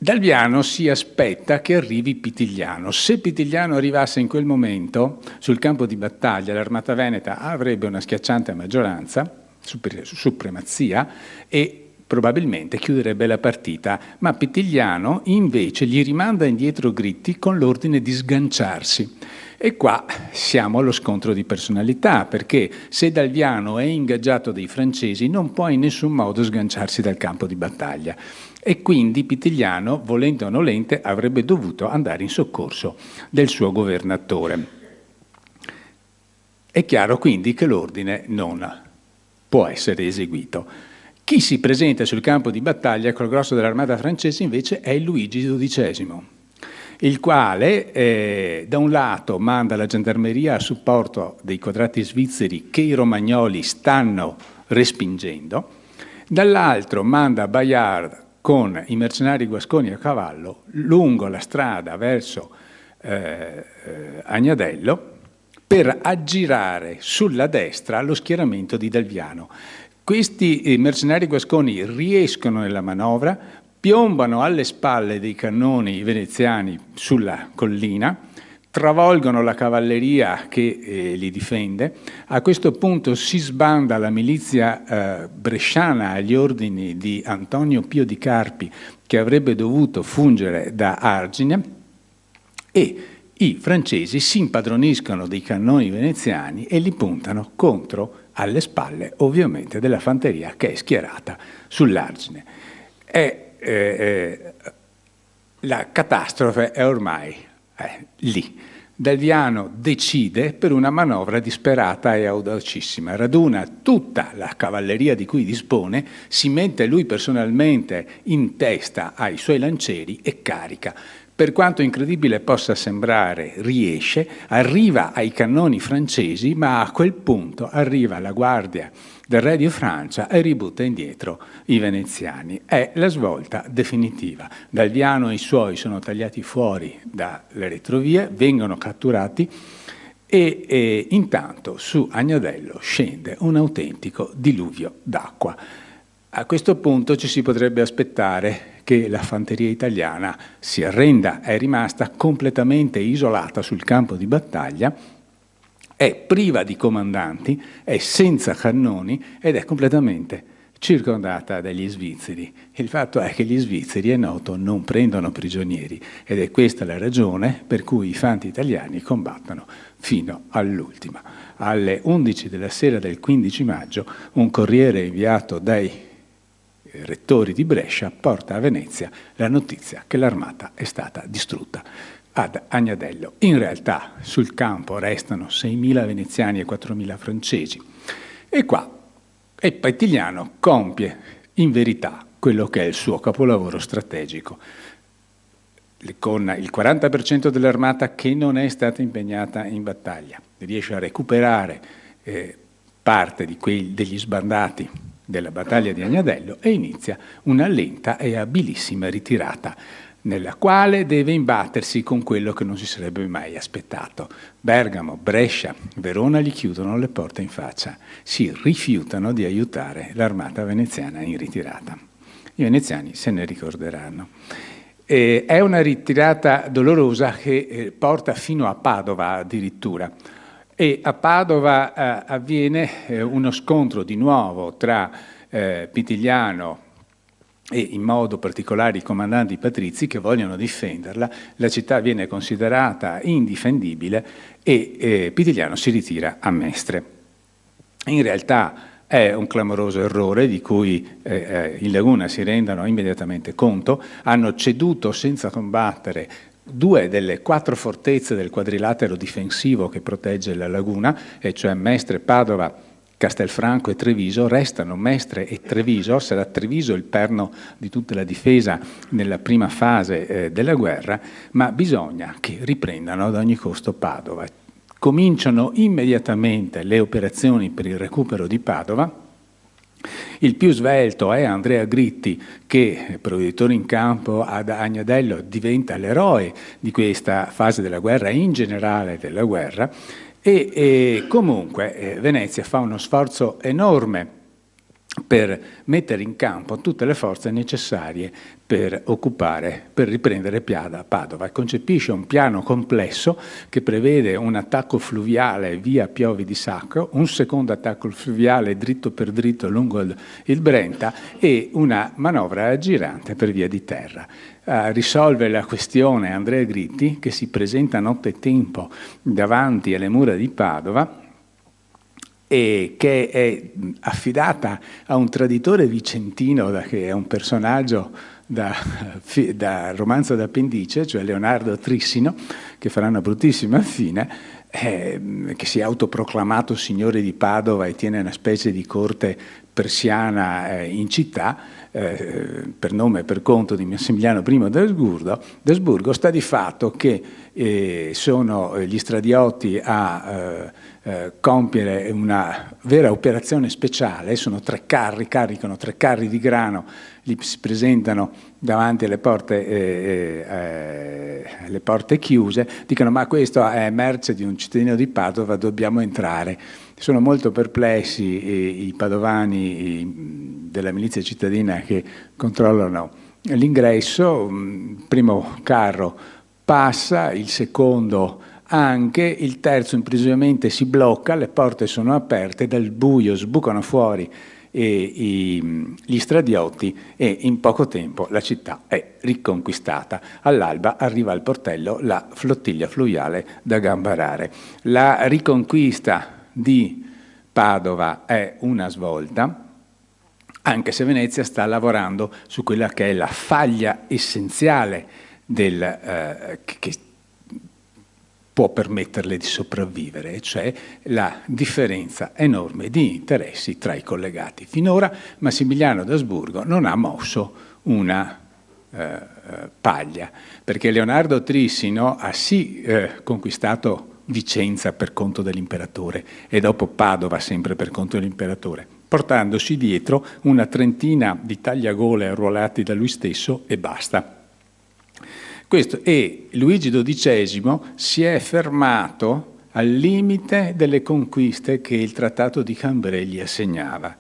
Dalviano si aspetta che arrivi Pitigliano. Se Pitigliano arrivasse in quel momento sul campo di battaglia, l'armata veneta avrebbe una schiacciante maggioranza, supremazia e probabilmente chiuderebbe la partita, ma Pitigliano invece gli rimanda indietro Gritti con l'ordine di sganciarsi. E qua siamo allo scontro di personalità, perché se Dalviano è ingaggiato dai francesi non può in nessun modo sganciarsi dal campo di battaglia. E quindi Pitigliano, volente o nolente, avrebbe dovuto andare in soccorso del suo governatore. È chiaro quindi che l'ordine non può essere eseguito. Chi si presenta sul campo di battaglia col grosso dell'armata francese invece è Luigi XII, il quale da un lato manda la gendarmeria a supporto dei quadrati svizzeri che i romagnoli stanno respingendo, dall'altro manda Bayard con i mercenari guasconi a cavallo lungo la strada verso Agnadello per aggirare sulla destra lo schieramento di Dalviano. Questi mercenari guasconi riescono nella manovra, piombano alle spalle dei cannoni veneziani sulla collina, travolgono la cavalleria che li difende. A questo punto si sbanda la milizia bresciana agli ordini di Antonio Pio di Carpi, che avrebbe dovuto fungere da argine, e i francesi si impadroniscono dei cannoni veneziani e li puntano contro alle spalle ovviamente della fanteria che è schierata sull'argine. La catastrofe è ormai lì. Dalviano decide per una manovra disperata e audacissima, raduna tutta la cavalleria di cui dispone, si mette lui personalmente in testa ai suoi lancieri e carica. Per quanto incredibile possa sembrare, riesce, arriva ai cannoni francesi, ma a quel punto arriva la guardia del re di Francia e ributta indietro i veneziani. È la svolta definitiva. Dalviano e i suoi sono tagliati fuori dalle retrovie, vengono catturati e intanto su Agnadello scende un autentico diluvio d'acqua. A questo punto ci si potrebbe aspettare che la fanteria italiana si arrenda, è rimasta completamente isolata sul campo di battaglia, è priva di comandanti, è senza cannoni ed è completamente circondata dagli svizzeri. Il fatto è che gli svizzeri, è noto, non prendono prigionieri ed è questa la ragione per cui i fanti italiani combattono fino all'ultima. Alle 11 della sera del 15 maggio un corriere inviato dai rettori di Brescia porta a Venezia la notizia che l'armata è stata distrutta ad Agnadello. In realtà sul campo restano 6.000 veneziani e 4.000 francesi e Pitigliano compie in verità quello che è il suo capolavoro strategico, con il 40% dell'armata che non è stata impegnata in battaglia, riesce a recuperare parte degli sbandati della battaglia di Agnadello e inizia una lenta e abilissima ritirata nella quale deve imbattersi con quello che non si sarebbe mai aspettato. Bergamo, Brescia, Verona gli chiudono le porte in faccia, si rifiutano di aiutare l'armata veneziana in ritirata. I veneziani se ne ricorderanno. È una ritirata dolorosa che porta fino a Padova addirittura. E a Padova avviene uno scontro di nuovo tra Pitigliano e in modo particolare i comandanti patrizi che vogliono difenderla. La città viene considerata indifendibile e Pitigliano si ritira a Mestre. In realtà è un clamoroso errore di cui in Laguna si rendono immediatamente conto, hanno ceduto senza combattere 2 delle 4 fortezze del quadrilatero difensivo che protegge la laguna, e cioè Mestre, Padova, Castelfranco e Treviso. Restano Mestre e Treviso, sarà Treviso il perno di tutta la difesa nella prima fase della guerra, ma bisogna che riprendano ad ogni costo Padova. Cominciano immediatamente le operazioni per il recupero di Padova. Il più svelto è Andrea Gritti, che, provveditore in campo ad Agnadello, diventa l'eroe di questa fase della guerra e in generale della guerra, e comunque Venezia fa uno sforzo enorme per mettere in campo tutte le forze necessarie per riprendere Padova. Concepisce un piano complesso che prevede un attacco fluviale via Piove di Sacro, un secondo attacco fluviale dritto per dritto lungo il Brenta e una manovra aggirante per via di terra. Risolve la questione Andrea Gritti, che si presenta nottetempo davanti alle mura di Padova, e che è affidata a un traditore vicentino, che è un personaggio da romanzo d'appendice, cioè Leonardo Trissino, che farà una bruttissima fine, che si è autoproclamato signore di Padova e tiene una specie di corte persiana in città, per nome e per conto di Massimiliano I d'Asburgo. Sta di fatto che sono gli stradiotti a compiere una vera operazione speciale, sono 3 carri, caricano 3 carri di grano, li si presentano davanti alle porte chiuse, dicono: ma questo è merce di un cittadino di Padova, dobbiamo entrare. Sono molto perplessi i padovani della milizia cittadina che controllano l'ingresso. Il primo carro passa, il secondo anche, il terzo improvvisamente si blocca, le porte sono aperte, dal buio sbucano fuori gli stradiotti e in poco tempo la città è riconquistata. All'alba arriva al portello la flottiglia fluviale da Gambarare. La riconquista di Padova è una svolta, anche se Venezia sta lavorando su quella che è la faglia essenziale che può permetterle di sopravvivere, cioè la differenza enorme di interessi tra i collegati. Finora Massimiliano d'Asburgo non ha mosso una paglia, perché Leonardo Trissino ha sì conquistato Vicenza per conto dell'imperatore e dopo Padova sempre per conto dell'imperatore, portandosi dietro una trentina di tagliagole arruolati da lui stesso e basta. E Luigi XII si è fermato al limite delle conquiste che il Trattato di Cambrai gli assegnava.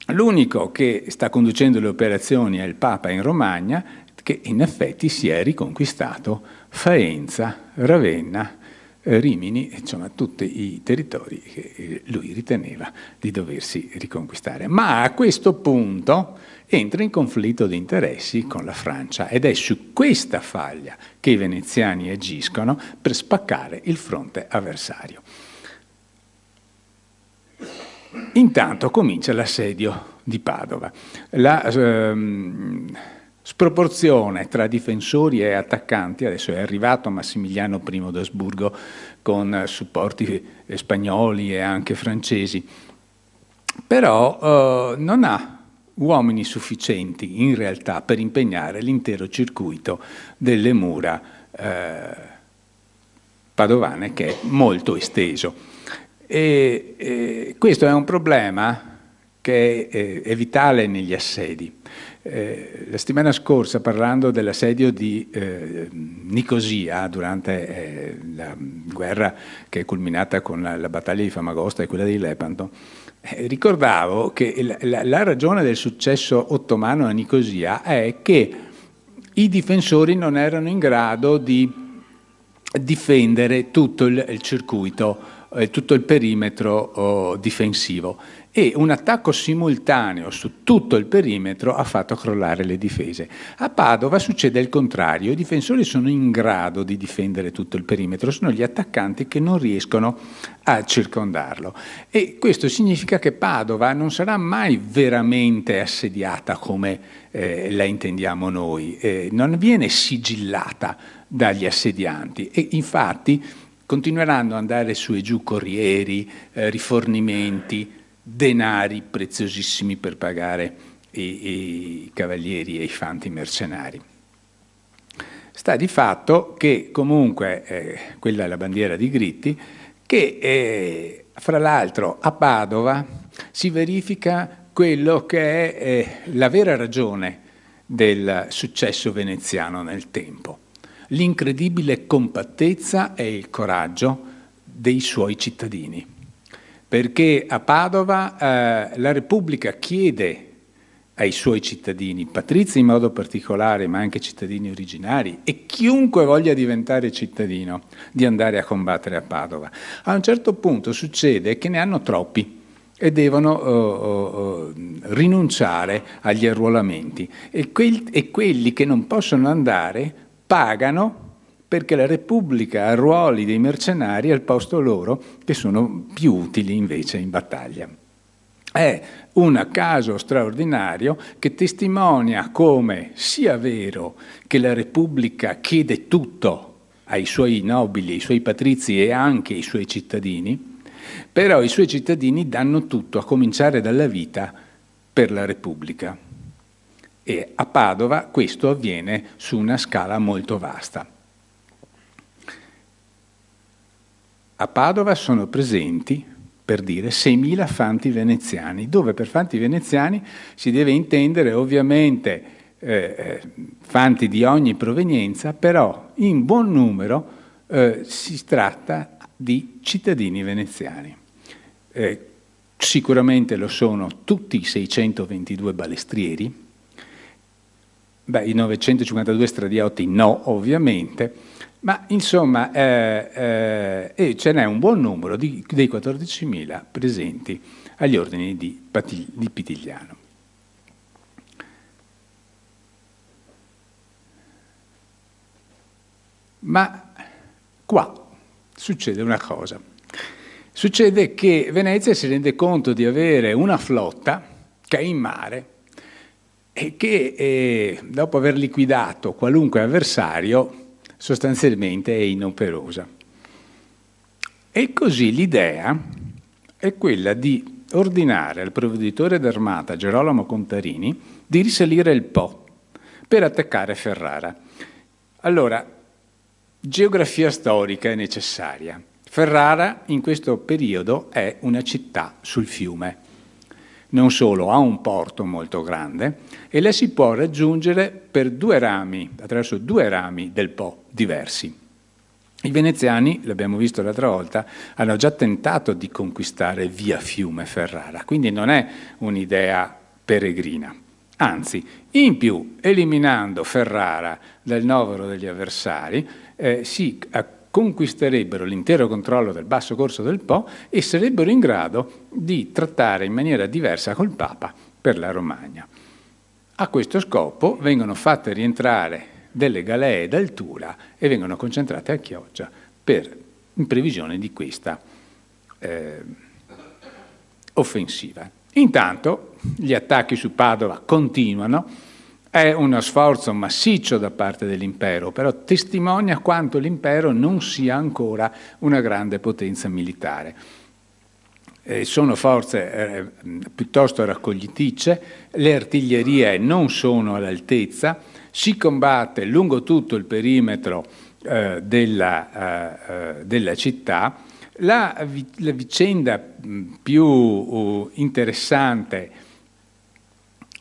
L'unico che sta conducendo le operazioni è il Papa in Romagna, che in effetti si è riconquistato Faenza, Ravenna, Rimini, insomma tutti i territori che lui riteneva di doversi riconquistare. Ma a questo punto entra in conflitto di interessi con la Francia ed è su questa faglia che i veneziani agiscono per spaccare il fronte avversario. Intanto comincia l'assedio di Padova. La sproporzione tra difensori e attaccanti, adesso è arrivato Massimiliano I d'Asburgo con supporti spagnoli e anche francesi, però non ha uomini sufficienti in realtà per impegnare l'intero circuito delle mura padovane, che è molto esteso. Questo è un problema che è vitale negli assedi. La settimana scorsa, parlando dell'assedio di Nicosia durante la guerra che è culminata con la battaglia di Famagosta e quella di Lepanto, ricordavo che la ragione del successo ottomano a Nicosia è che i difensori non erano in grado di difendere tutto il circuito, tutto il perimetro difensivo, e un attacco simultaneo su tutto il perimetro ha fatto crollare le difese. A Padova succede il contrario: i difensori sono in grado di difendere tutto il perimetro, sono gli attaccanti che non riescono a circondarlo, e questo significa che Padova non sarà mai veramente assediata come la intendiamo noi, non viene sigillata dagli assedianti, e infatti continueranno ad andare su e giù corrieri, rifornimenti, denari preziosissimi per pagare i cavalieri e i fanti mercenari. Sta di fatto che comunque, quella è la bandiera di Gritti, che fra l'altro a Padova si verifica quello che è la vera ragione del successo veneziano nel tempo: l'incredibile compattezza e il coraggio dei suoi cittadini. perché a Padova la Repubblica chiede ai suoi cittadini, patrizi in modo particolare, ma anche cittadini originari, e chiunque voglia diventare cittadino, di andare a combattere a Padova. A un certo punto succede che ne hanno troppi e devono rinunciare agli arruolamenti, e quelli che non possono andare pagano perché la Repubblica arruoli dei mercenari al posto loro, che sono più utili invece in battaglia. È un caso straordinario che testimonia come sia vero che la Repubblica chiede tutto ai suoi nobili, ai suoi patrizi e anche ai suoi cittadini, però i suoi cittadini danno tutto, a cominciare dalla vita, per la Repubblica. E a Padova questo avviene su una scala molto vasta. A Padova sono presenti, per dire, 6.000 fanti veneziani, dove per fanti veneziani si deve intendere ovviamente fanti di ogni provenienza, però in buon numero si tratta di cittadini veneziani. Sicuramente lo sono tutti i 622 balestrieri, i 952 stradiotti no, ovviamente, ma insomma ce n'è un buon numero dei 14.000 presenti agli ordini di Pitigliano. Ma qua succede una cosa. Succede che Venezia si rende conto di avere una flotta che è in mare e che dopo aver liquidato qualunque avversario sostanzialmente è inoperosa. E così l'idea è quella di ordinare al provveditore d'armata Gerolamo Contarini di risalire il Po per attaccare Ferrara. Allora, geografia storica è necessaria. Ferrara in questo periodo è una città sul fiume. Non solo, ha un porto molto grande e la si può raggiungere per attraverso due rami del Po diversi. I veneziani, l'abbiamo visto l'altra volta, hanno già tentato di conquistare via fiume Ferrara, quindi non è un'idea peregrina. Anzi, in più, eliminando Ferrara dal novero degli avversari, si conquisterebbero l'intero controllo del basso corso del Po e sarebbero in grado di trattare in maniera diversa col Papa per la Romagna. A questo scopo vengono fatte rientrare delle galee d'altura e vengono concentrate a Chioggia in previsione di questa offensiva. Intanto gli attacchi su Padova continuano. È uno sforzo massiccio da parte dell'impero, però testimonia quanto l'impero non sia ancora una grande potenza militare. Sono forze piuttosto raccogliticce, le artiglierie non sono all'altezza, si combatte lungo tutto il perimetro della città. La vicenda più interessante,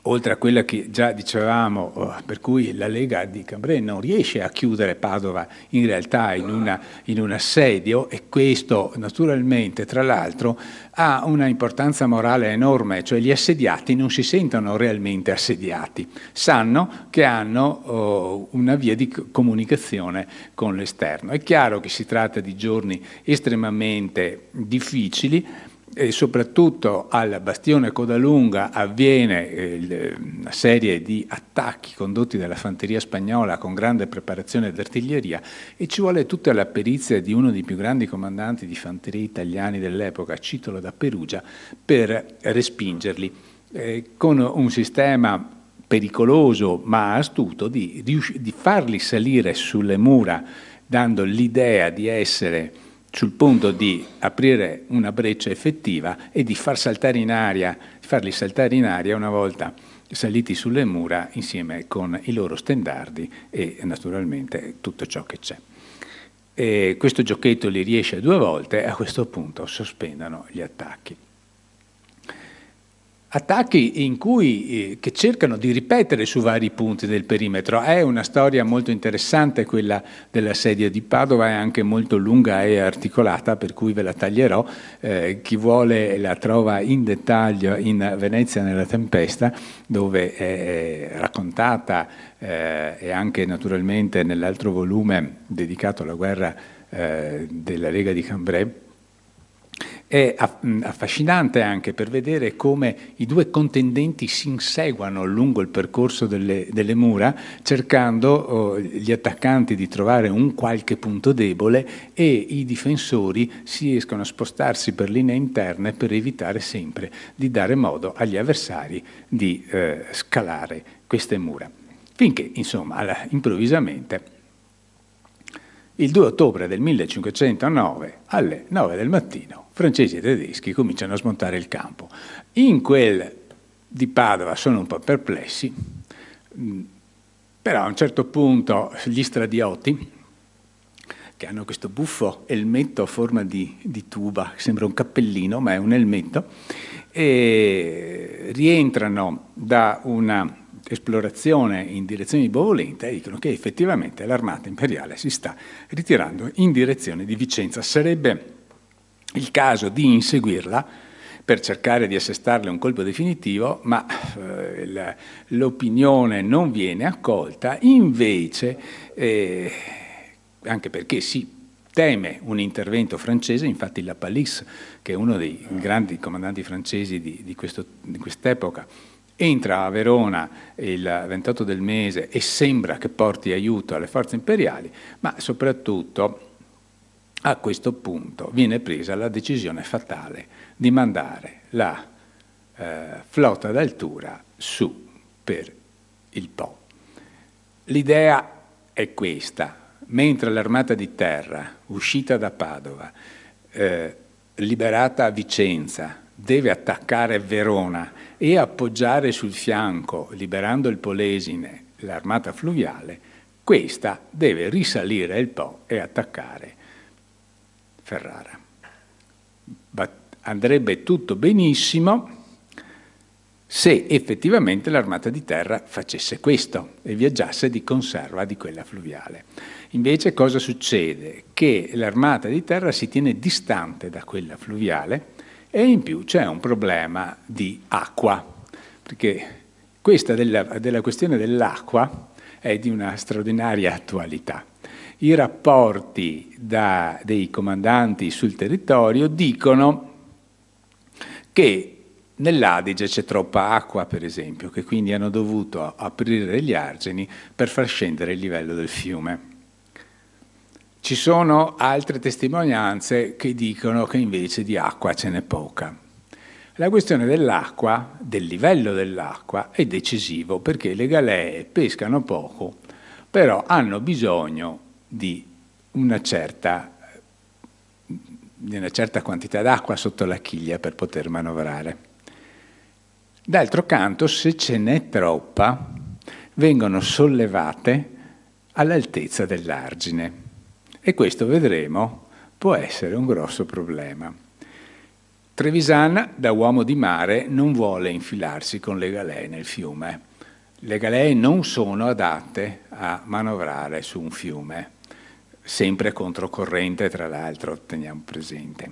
oltre a quella che già dicevamo, per cui la Lega di Cambrai non riesce a chiudere Padova in realtà in un assedio, e questo naturalmente tra l'altro ha una importanza morale enorme, cioè gli assediati non si sentono realmente assediati, sanno che hanno una via di comunicazione con l'esterno. È chiaro che si tratta di giorni estremamente difficili, e soprattutto al bastione Codalunga avviene una serie di attacchi condotti dalla fanteria spagnola con grande preparazione d'artiglieria, e ci vuole tutta la perizia di uno dei più grandi comandanti di fanteria italiani dell'epoca, Citolo da Perugia, per respingerli con un sistema pericoloso ma astuto di farli salire sulle mura, dando l'idea di essere sul punto di aprire una breccia effettiva e di farli saltare in aria una volta saliti sulle mura insieme con i loro stendardi e naturalmente tutto ciò che c'è. E questo giochetto li riesce 2 volte e a questo punto sospendono gli attacchi. attacchi in cui, che cercano di ripetere su vari punti del perimetro. È una storia molto interessante quella dell'assedio di Padova, è anche molto lunga e articolata, per cui ve la taglierò. Chi vuole la trova in dettaglio in Venezia nella tempesta, dove è raccontata, e anche naturalmente nell'altro volume dedicato alla guerra della Lega di Cambrai. È affascinante anche per vedere come i due contendenti si inseguano lungo il percorso delle mura, cercando gli attaccanti di trovare un qualche punto debole, e i difensori si riescono a spostarsi per linee interne per evitare sempre di dare modo agli avversari di scalare queste mura. Finché, insomma, improvvisamente, il 2 ottobre del 1509, alle 9 del mattino, francesi e tedeschi cominciano a smontare il campo. In quel di Padova sono un po' perplessi, però a un certo punto gli stradioti, che hanno questo buffo elmetto a forma di tuba, che sembra un cappellino, ma è un elmetto, e rientrano da una esplorazione in direzione di Bovolenta e dicono che effettivamente l'armata imperiale si sta ritirando in direzione di Vicenza. Sarebbe il caso di inseguirla per cercare di assestarle un colpo definitivo, ma l'opinione non viene accolta. Invece, anche perché si teme un intervento francese, infatti la Palisse, che è uno dei grandi comandanti francesi di quest'epoca, entra a Verona il 28 del mese e sembra che porti aiuto alle forze imperiali, ma soprattutto a questo punto viene presa la decisione fatale di mandare la flotta d'altura su per il Po. L'idea è questa: mentre l'armata di terra, uscita da Padova, liberata a Vicenza, deve attaccare Verona e appoggiare sul fianco, liberando il Polesine, l'armata fluviale, questa deve risalire il Po e attaccare Ferrara. Andrebbe tutto benissimo se effettivamente l'armata di terra facesse questo e viaggiasse di conserva di quella fluviale. Invece cosa succede? Che l'armata di terra si tiene distante da quella fluviale, e in più c'è un problema di acqua, perché questa della questione dell'acqua è di una straordinaria attualità. I rapporti dei comandanti sul territorio dicono che nell'Adige c'è troppa acqua, per esempio, che quindi hanno dovuto aprire gli argini per far scendere il livello del fiume. Ci sono altre testimonianze che dicono che invece di acqua ce n'è poca. La questione dell'acqua, del livello dell'acqua, è decisivo, perché le galee pescano poco, però hanno bisogno di una certa quantità d'acqua sotto la chiglia per poter manovrare. D'altro canto, se ce n'è troppa, vengono sollevate all'altezza dell'argine. E questo, vedremo, può essere un grosso problema. Trevisan, da uomo di mare, non vuole infilarsi con le galee nel fiume. Le galee non sono adatte a manovrare su un fiume, sempre controcorrente, tra l'altro, teniamo presente.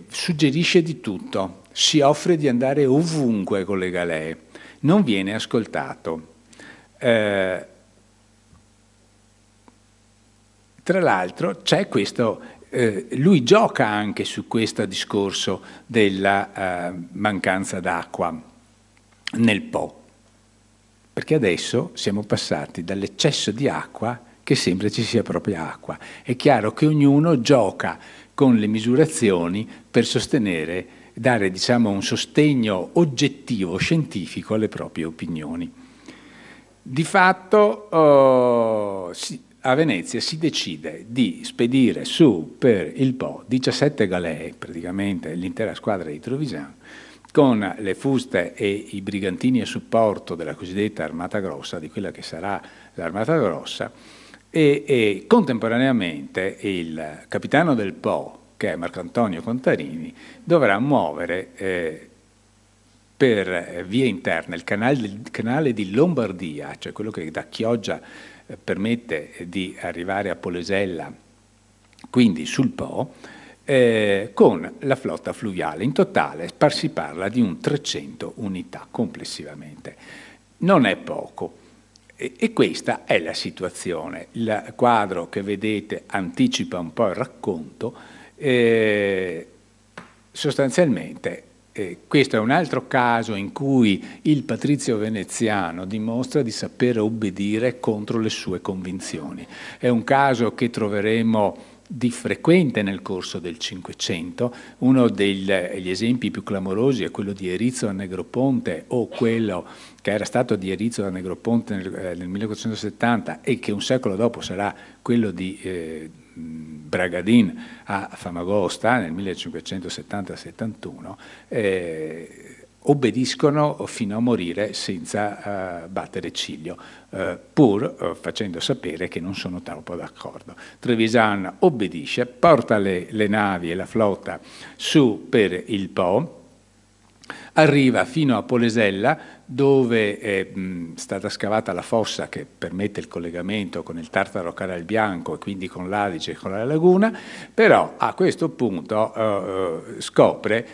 Suggerisce di tutto, si offre di andare ovunque con le galee, non viene ascoltato. Tra l'altro c'è questo, lui gioca anche su questo discorso della mancanza d'acqua nel Po, perché adesso siamo passati dall'eccesso di acqua che sembra ci sia propria acqua. È chiaro che ognuno gioca con le misurazioni per sostenere, dare diciamo un sostegno oggettivo, scientifico alle proprie opinioni. Di fatto a Venezia si decide di spedire su per il Po 17 galee, praticamente l'intera squadra di Trevisan, con le fuste e i brigantini a supporto della cosiddetta Armata Grossa, di quella che sarà l'Armata Grossa, e contemporaneamente il capitano del Po, che è Marcantonio Contarini, dovrà muovere per vie interne, il canale di Lombardia, cioè quello che da Chioggia permette di arrivare a Polesella, quindi sul Po, con la flotta fluviale. In totale si parla di un 300 unità complessivamente. Non è poco. E questa è la situazione. Il quadro che vedete anticipa un po' il racconto. Sostanzialmente questo è un altro caso in cui il patrizio veneziano dimostra di sapere obbedire contro le sue convinzioni. È un caso che troveremo di frequente nel corso del Cinquecento. Uno degli esempi più clamorosi è quello di Erizzo da Negroponte, o quello che era stato di Erizzo da Negroponte nel 1470 e che un secolo dopo sarà quello di Bragadin a Famagosta nel 1570-71, obbediscono fino a morire senza battere ciglio, pur facendo sapere che non sono troppo d'accordo. Trevisan obbedisce, porta le navi e la flotta su per il Po, arriva fino a Polesella, dove è stata scavata la fossa che permette il collegamento con il Tartaro Caralbianco e quindi con l'Adige e con la laguna, però a questo punto scopre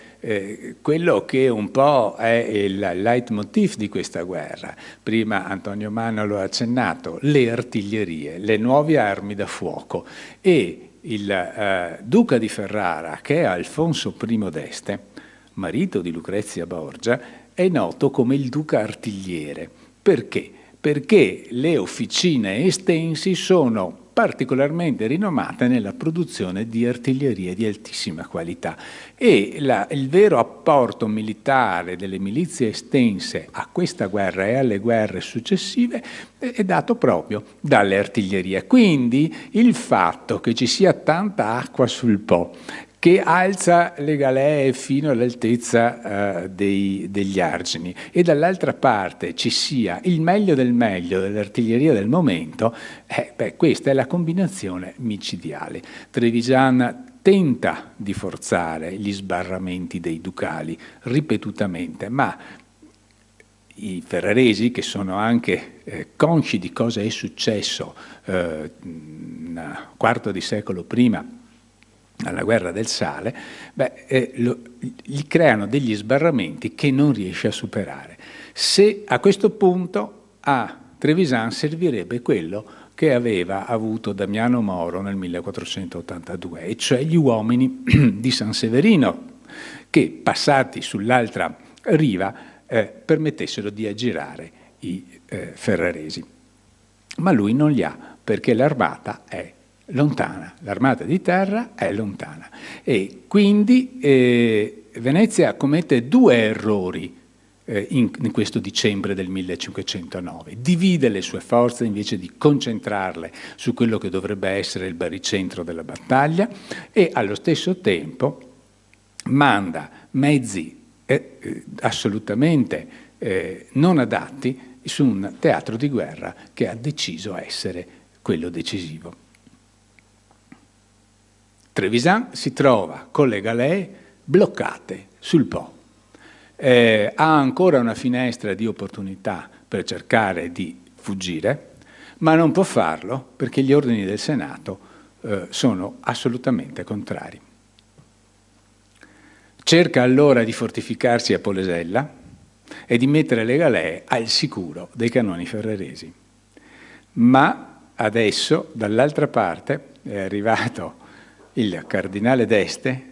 quello che un po' è il leitmotiv di questa guerra. Prima Antonio Manno lo ha accennato: le artiglierie, le nuove armi da fuoco. E il duca di Ferrara, che è Alfonso I d'Este, marito di Lucrezia Borgia, è noto come il duca artigliere. Perché? Perché le officine estensi sono particolarmente rinomate nella produzione di artiglierie di altissima qualità, e il vero apporto militare delle milizie estense a questa guerra e alle guerre successive è dato proprio dalle artiglierie. Quindi il fatto che ci sia tanta acqua sul Po, che alza le galee fino all'altezza degli argini, e dall'altra parte ci sia il meglio dell'artiglieria del momento, questa è la combinazione micidiale. Trevisan tenta di forzare gli sbarramenti dei ducali ripetutamente, ma i ferraresi, che sono anche consci di cosa è successo un quarto di secolo prima alla guerra del sale, gli creano degli sbarramenti che non riesce a superare. Se a questo punto a Trevisan servirebbe quello che aveva avuto Damiano Moro nel 1482, e cioè gli uomini di San Severino, che passati sull'altra riva permettessero di aggirare i ferraresi. Ma lui non li ha, perché l'armata è lontana, l'armata di terra è lontana, e quindi Venezia commette due errori in questo dicembre del 1509. Divide le sue forze invece di concentrarle su quello che dovrebbe essere il baricentro della battaglia, e allo stesso tempo manda mezzi assolutamente non adatti su un teatro di guerra che ha deciso essere quello decisivo. Trevisan si trova con le galee bloccate sul Po. Ha ancora una finestra di opportunità per cercare di fuggire, ma non può farlo perché gli ordini del Senato sono assolutamente contrari. Cerca allora di fortificarsi a Polesella e di mettere le galee al sicuro dei cannoni ferraresi. Ma adesso, dall'altra parte, è arrivato il cardinale d'Este,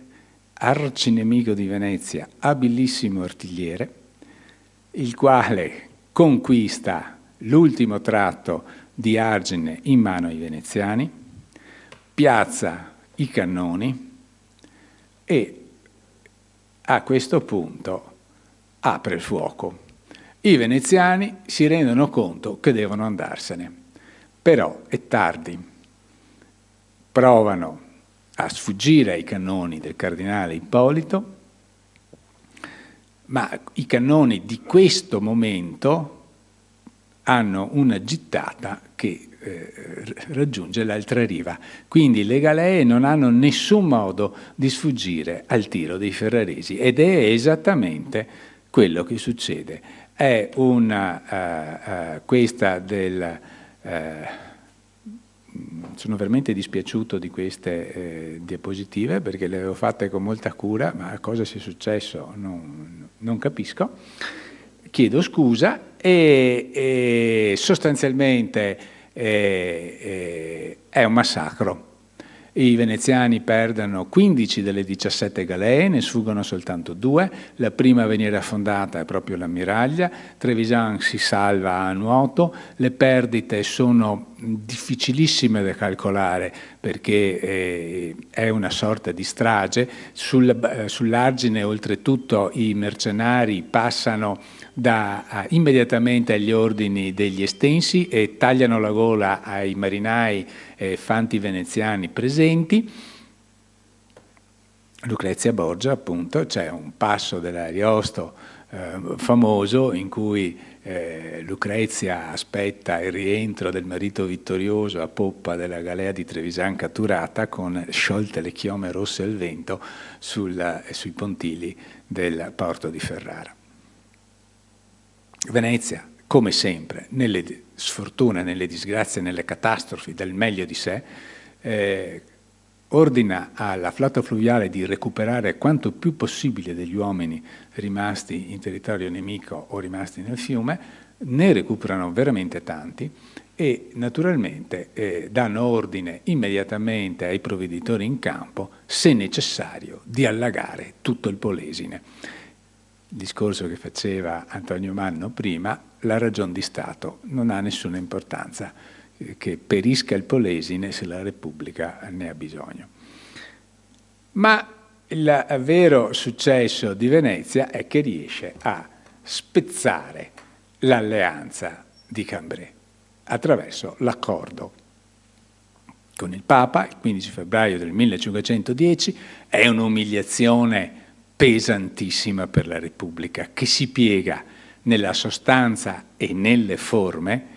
arcinemico di Venezia, abilissimo artigliere, il quale conquista l'ultimo tratto di argine in mano ai veneziani, piazza i cannoni e a questo punto apre il fuoco. I veneziani si rendono conto che devono andarsene, però è tardi. Provano a sfuggire ai cannoni del cardinale Ippolito, ma i cannoni di questo momento hanno una gittata che raggiunge l'altra riva. Quindi le galee non hanno nessun modo di sfuggire al tiro dei ferraresi, ed è esattamente quello che succede è questa del... sono veramente dispiaciuto di queste diapositive perché le avevo fatte con molta cura, ma cosa sia successo non capisco. Chiedo scusa e sostanzialmente è un massacro. I veneziani perdono 15 delle 17 galee, ne sfuggono soltanto 2. La prima a venire affondata è proprio l'ammiraglia. Trevisan si salva a nuoto. Le perdite sono difficilissime da calcolare perché è una sorta di strage. Sull'argine, oltretutto, i mercenari passano immediatamente agli ordini degli estensi e tagliano la gola ai marinai fanti veneziani presenti. Lucrezia Borgia, appunto, c'è un passo dell'Ariosto famoso in cui Lucrezia aspetta il rientro del marito vittorioso a poppa della galea di Trevisan catturata, con sciolte le chiome rosse al vento sui pontili del porto di Ferrara. Venezia, come sempre, nelle sfortune, nelle disgrazie, nelle catastrofi, del meglio di sé, ordina alla flotta fluviale di recuperare quanto più possibile degli uomini rimasti in territorio nemico o rimasti nel fiume, ne recuperano veramente tanti e naturalmente danno ordine immediatamente ai provveditori in campo, se necessario, di allagare tutto il Polesine. Il discorso che faceva Antonio Manno prima, la ragion di Stato non ha nessuna importanza, che perisca il Polesine se la Repubblica ne ha bisogno. Ma il vero successo di Venezia è che riesce a spezzare l'alleanza di Cambrai attraverso l'accordo con il Papa il 15 febbraio del 1510. È un'umiliazione pesantissima per la Repubblica, che si piega nella sostanza e nelle forme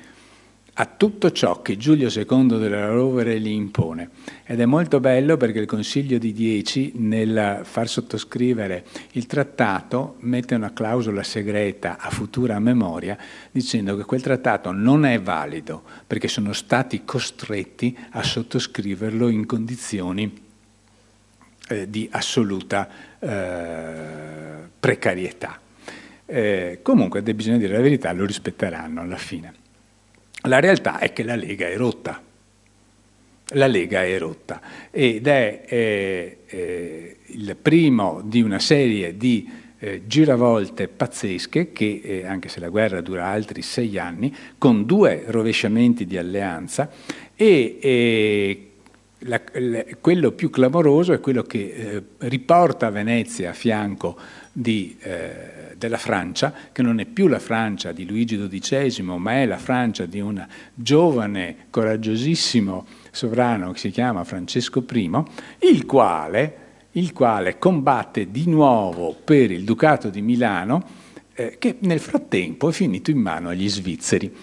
a tutto ciò che Giulio II della Rovere gli impone. Ed è molto bello perché il Consiglio di 10, nel far sottoscrivere il trattato, mette una clausola segreta a futura memoria, dicendo che quel trattato non è valido perché sono stati costretti a sottoscriverlo in condizioni di assoluta precarietà. Comunque, bisogna dire la verità, lo rispetteranno alla fine. La realtà è che la Lega è rotta. La Lega è rotta ed è il primo di una serie di giravolte pazzesche che, anche se la guerra dura altri 6 anni, con 2 rovesciamenti di alleanza quello più clamoroso è quello che riporta Venezia a fianco della Francia, che non è più la Francia di Luigi XII, ma è la Francia di un giovane, coraggiosissimo sovrano che si chiama Francesco I, il quale combatte di nuovo per il Ducato di Milano, che nel frattempo è finito in mano agli svizzeri.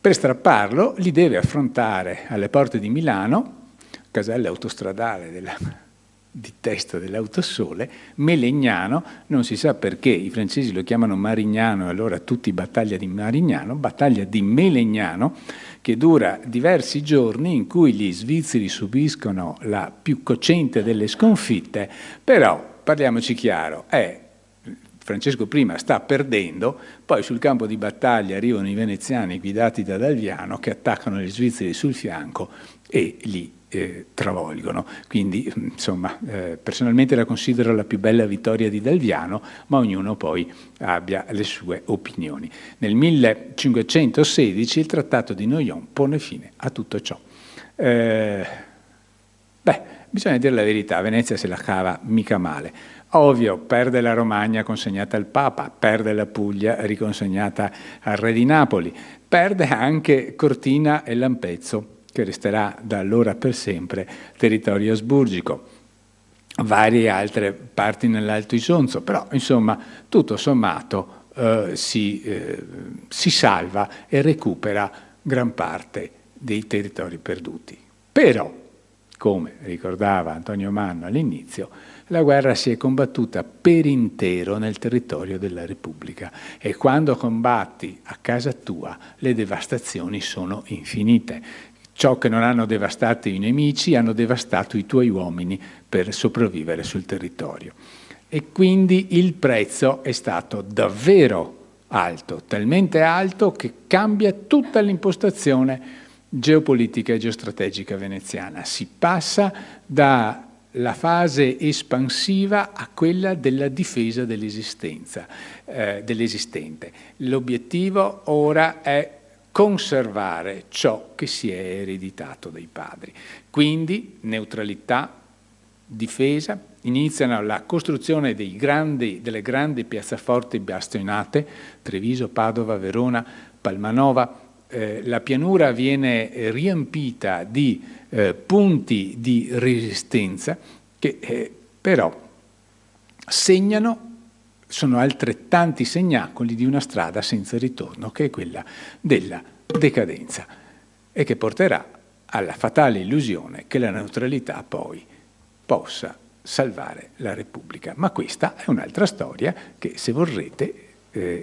Per strapparlo li deve affrontare alle porte di Milano, casella autostradale di testa dell'Autosole, Melegnano, non si sa perché, i francesi lo chiamano Marignano, e allora tutti battaglia di Marignano, battaglia di Melegnano, che dura diversi giorni, in cui gli svizzeri subiscono la più cocente delle sconfitte, però, parliamoci chiaro, Francesco I sta perdendo, poi sul campo di battaglia arrivano i veneziani guidati da Dalviano che attaccano gli svizzeri sul fianco e li travolgono. Quindi, insomma, personalmente la considero la più bella vittoria di Dalviano, ma ognuno poi abbia le sue opinioni. Nel 1516 il Trattato di Noyon pone fine a tutto ciò. Bisogna dire la verità, Venezia se la cava mica male. Ovvio, perde la Romagna consegnata al Papa, perde la Puglia riconsegnata al Re di Napoli, perde anche Cortina e Lampezzo, che resterà da allora per sempre territorio asburgico, varie altre parti nell'Alto Isonzo, però insomma tutto sommato si salva e recupera gran parte dei territori perduti. Però come ricordava Antonio Manno all'inizio, la guerra si è combattuta per intero nel territorio della Repubblica e quando combatti a casa tua le devastazioni sono infinite. Ciò che non hanno devastato i nemici hanno devastato i tuoi uomini per sopravvivere sul territorio. E quindi il prezzo è stato davvero alto, talmente alto che cambia tutta l'impostazione geopolitica e geostrategica veneziana. Si passa dalla fase espansiva a quella della difesa dell'esistente. L'obiettivo ora è conservare ciò che si è ereditato dai padri. Quindi neutralità, difesa, iniziano la costruzione delle grandi piazzaforti bastionate, Treviso, Padova, Verona, Palmanova. La pianura viene riempita di punti di resistenza che però segnano, sono altrettanti segnacoli di una strada senza ritorno, che è quella della decadenza e che porterà alla fatale illusione che la neutralità poi possa salvare la Repubblica. Ma questa è un'altra storia che, se vorrete,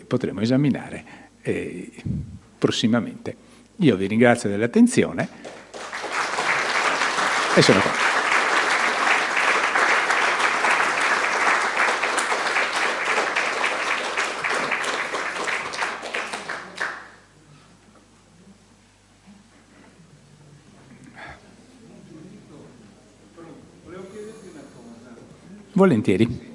potremo esaminare prossimamente. Io vi ringrazio dell'attenzione e sono qua. Volentieri.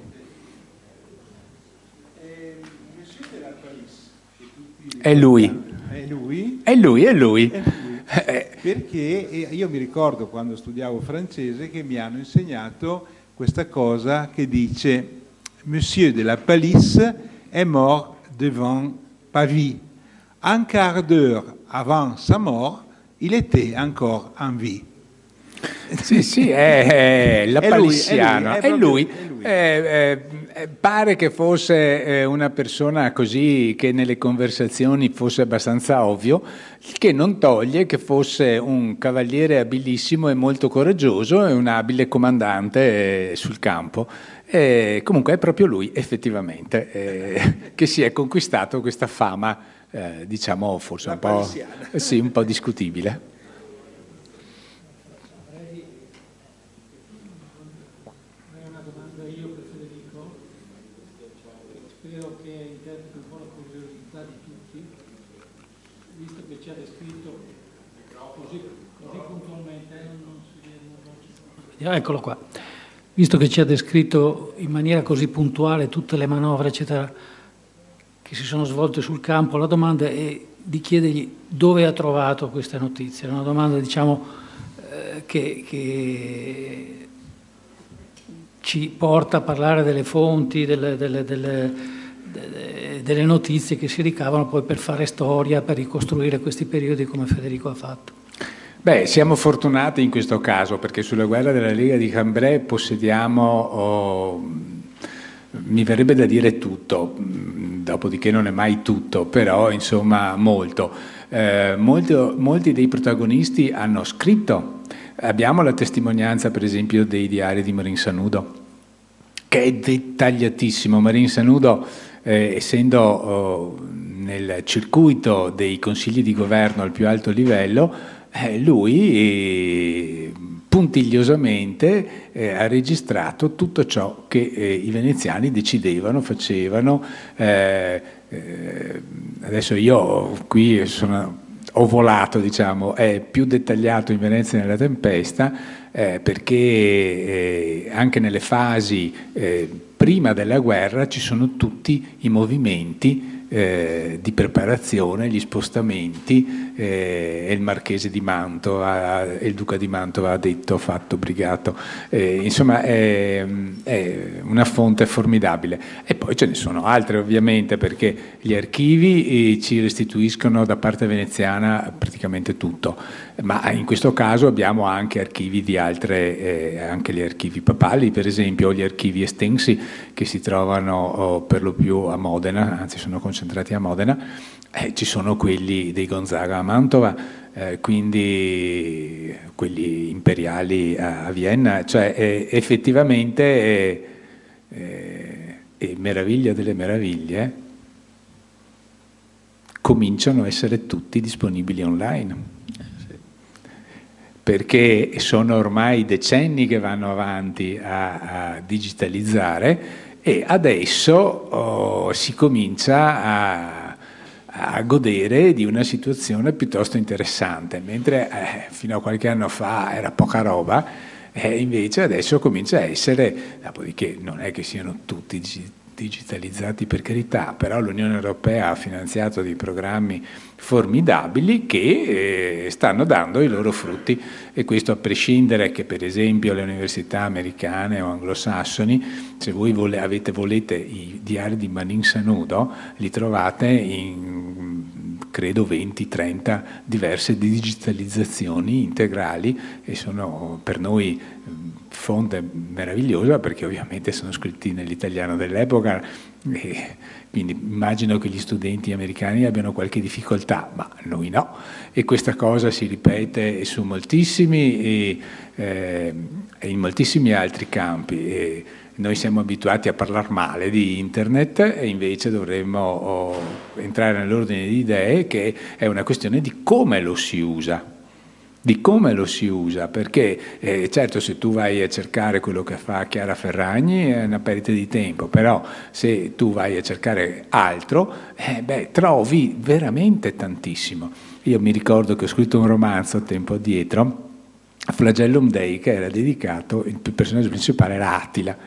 È lui. È lui? È lui, è lui. Perché io mi ricordo quando studiavo francese che mi hanno insegnato questa cosa che dice Monsieur de la Palisse est mort devant Pavie. Un quart d'heure avant sa mort, il était encore en vie. Sì, sì, è la palissiana. È lui. Pare che fosse una persona così, che nelle conversazioni fosse abbastanza ovvio, il che non toglie che fosse un cavaliere abilissimo e molto coraggioso e un abile comandante sul campo. Comunque è proprio lui, effettivamente, che si è conquistato questa fama, diciamo, forse un po' discutibile. Eccolo qua. Visto che ci ha descritto in maniera così puntuale tutte le manovre, eccetera, che si sono svolte sul campo, la domanda è di chiedergli dove ha trovato queste notizie. È una domanda, diciamo, che ci porta a parlare delle fonti, delle notizie che si ricavano poi per fare storia, per ricostruire questi periodi come Federico ha fatto. Beh, siamo fortunati in questo caso perché sulla guerra della Lega di Cambrai possediamo, mi verrebbe da dire tutto, dopodiché non è mai tutto, però insomma molto. Molti dei protagonisti hanno scritto. Abbiamo la testimonianza per esempio dei diari di Marin Sanudo, che è dettagliatissimo. Marin Sanudo, essendo nel circuito dei consigli di governo al più alto livello, lui puntigliosamente ha registrato tutto ciò che i veneziani decidevano, facevano. Adesso io qui ho volato, diciamo, è più dettagliato in Venezia nella tempesta, perché anche nelle fasi prima della guerra ci sono tutti i movimenti di preparazione, gli spostamenti, e il marchese di Mantova, il duca di Mantova ha detto, fatto, brigato, insomma è una fonte formidabile. E poi ce ne sono altre ovviamente, perché gli archivi ci restituiscono da parte veneziana praticamente tutto, ma in questo caso abbiamo anche archivi di altre, anche gli archivi papali per esempio, gli archivi estensi che si trovano per lo più a Modena, anzi sono concentrati a Modena, ci sono quelli dei Gonzaga a Mantova, quindi quelli imperiali a Vienna, cioè effettivamente è meraviglia delle meraviglie, cominciano a essere tutti disponibili online. Perché sono ormai decenni che vanno avanti a digitalizzare e adesso si comincia a godere di una situazione piuttosto interessante, mentre fino a qualche anno fa era poca roba, invece adesso comincia a essere, dopodiché non è che siano tutti digitalizzati per carità, però l'Unione Europea ha finanziato dei programmi formidabili che stanno dando i loro frutti, e questo a prescindere che per esempio le università americane o anglosassoni, se voi volete i diari di Manin Sanudo, li trovate in credo 20-30 diverse digitalizzazioni integrali, e sono per noi fonte meravigliosa, perché ovviamente sono scritti nell'italiano dell'epoca, e quindi immagino che gli studenti americani abbiano qualche difficoltà, ma noi no, e questa cosa si ripete su moltissimi e in moltissimi altri campi. E noi siamo abituati a parlare male di internet, e invece dovremmo entrare nell'ordine di idee che è una questione di come lo si usa. Perché certo, se tu vai a cercare quello che fa Chiara Ferragni è una perdita di tempo, però se tu vai a cercare altro, trovi veramente tantissimo. Io mi ricordo che ho scritto un romanzo tempo addietro, Flagellum Dei, che era dedicato, il personaggio principale era Attila,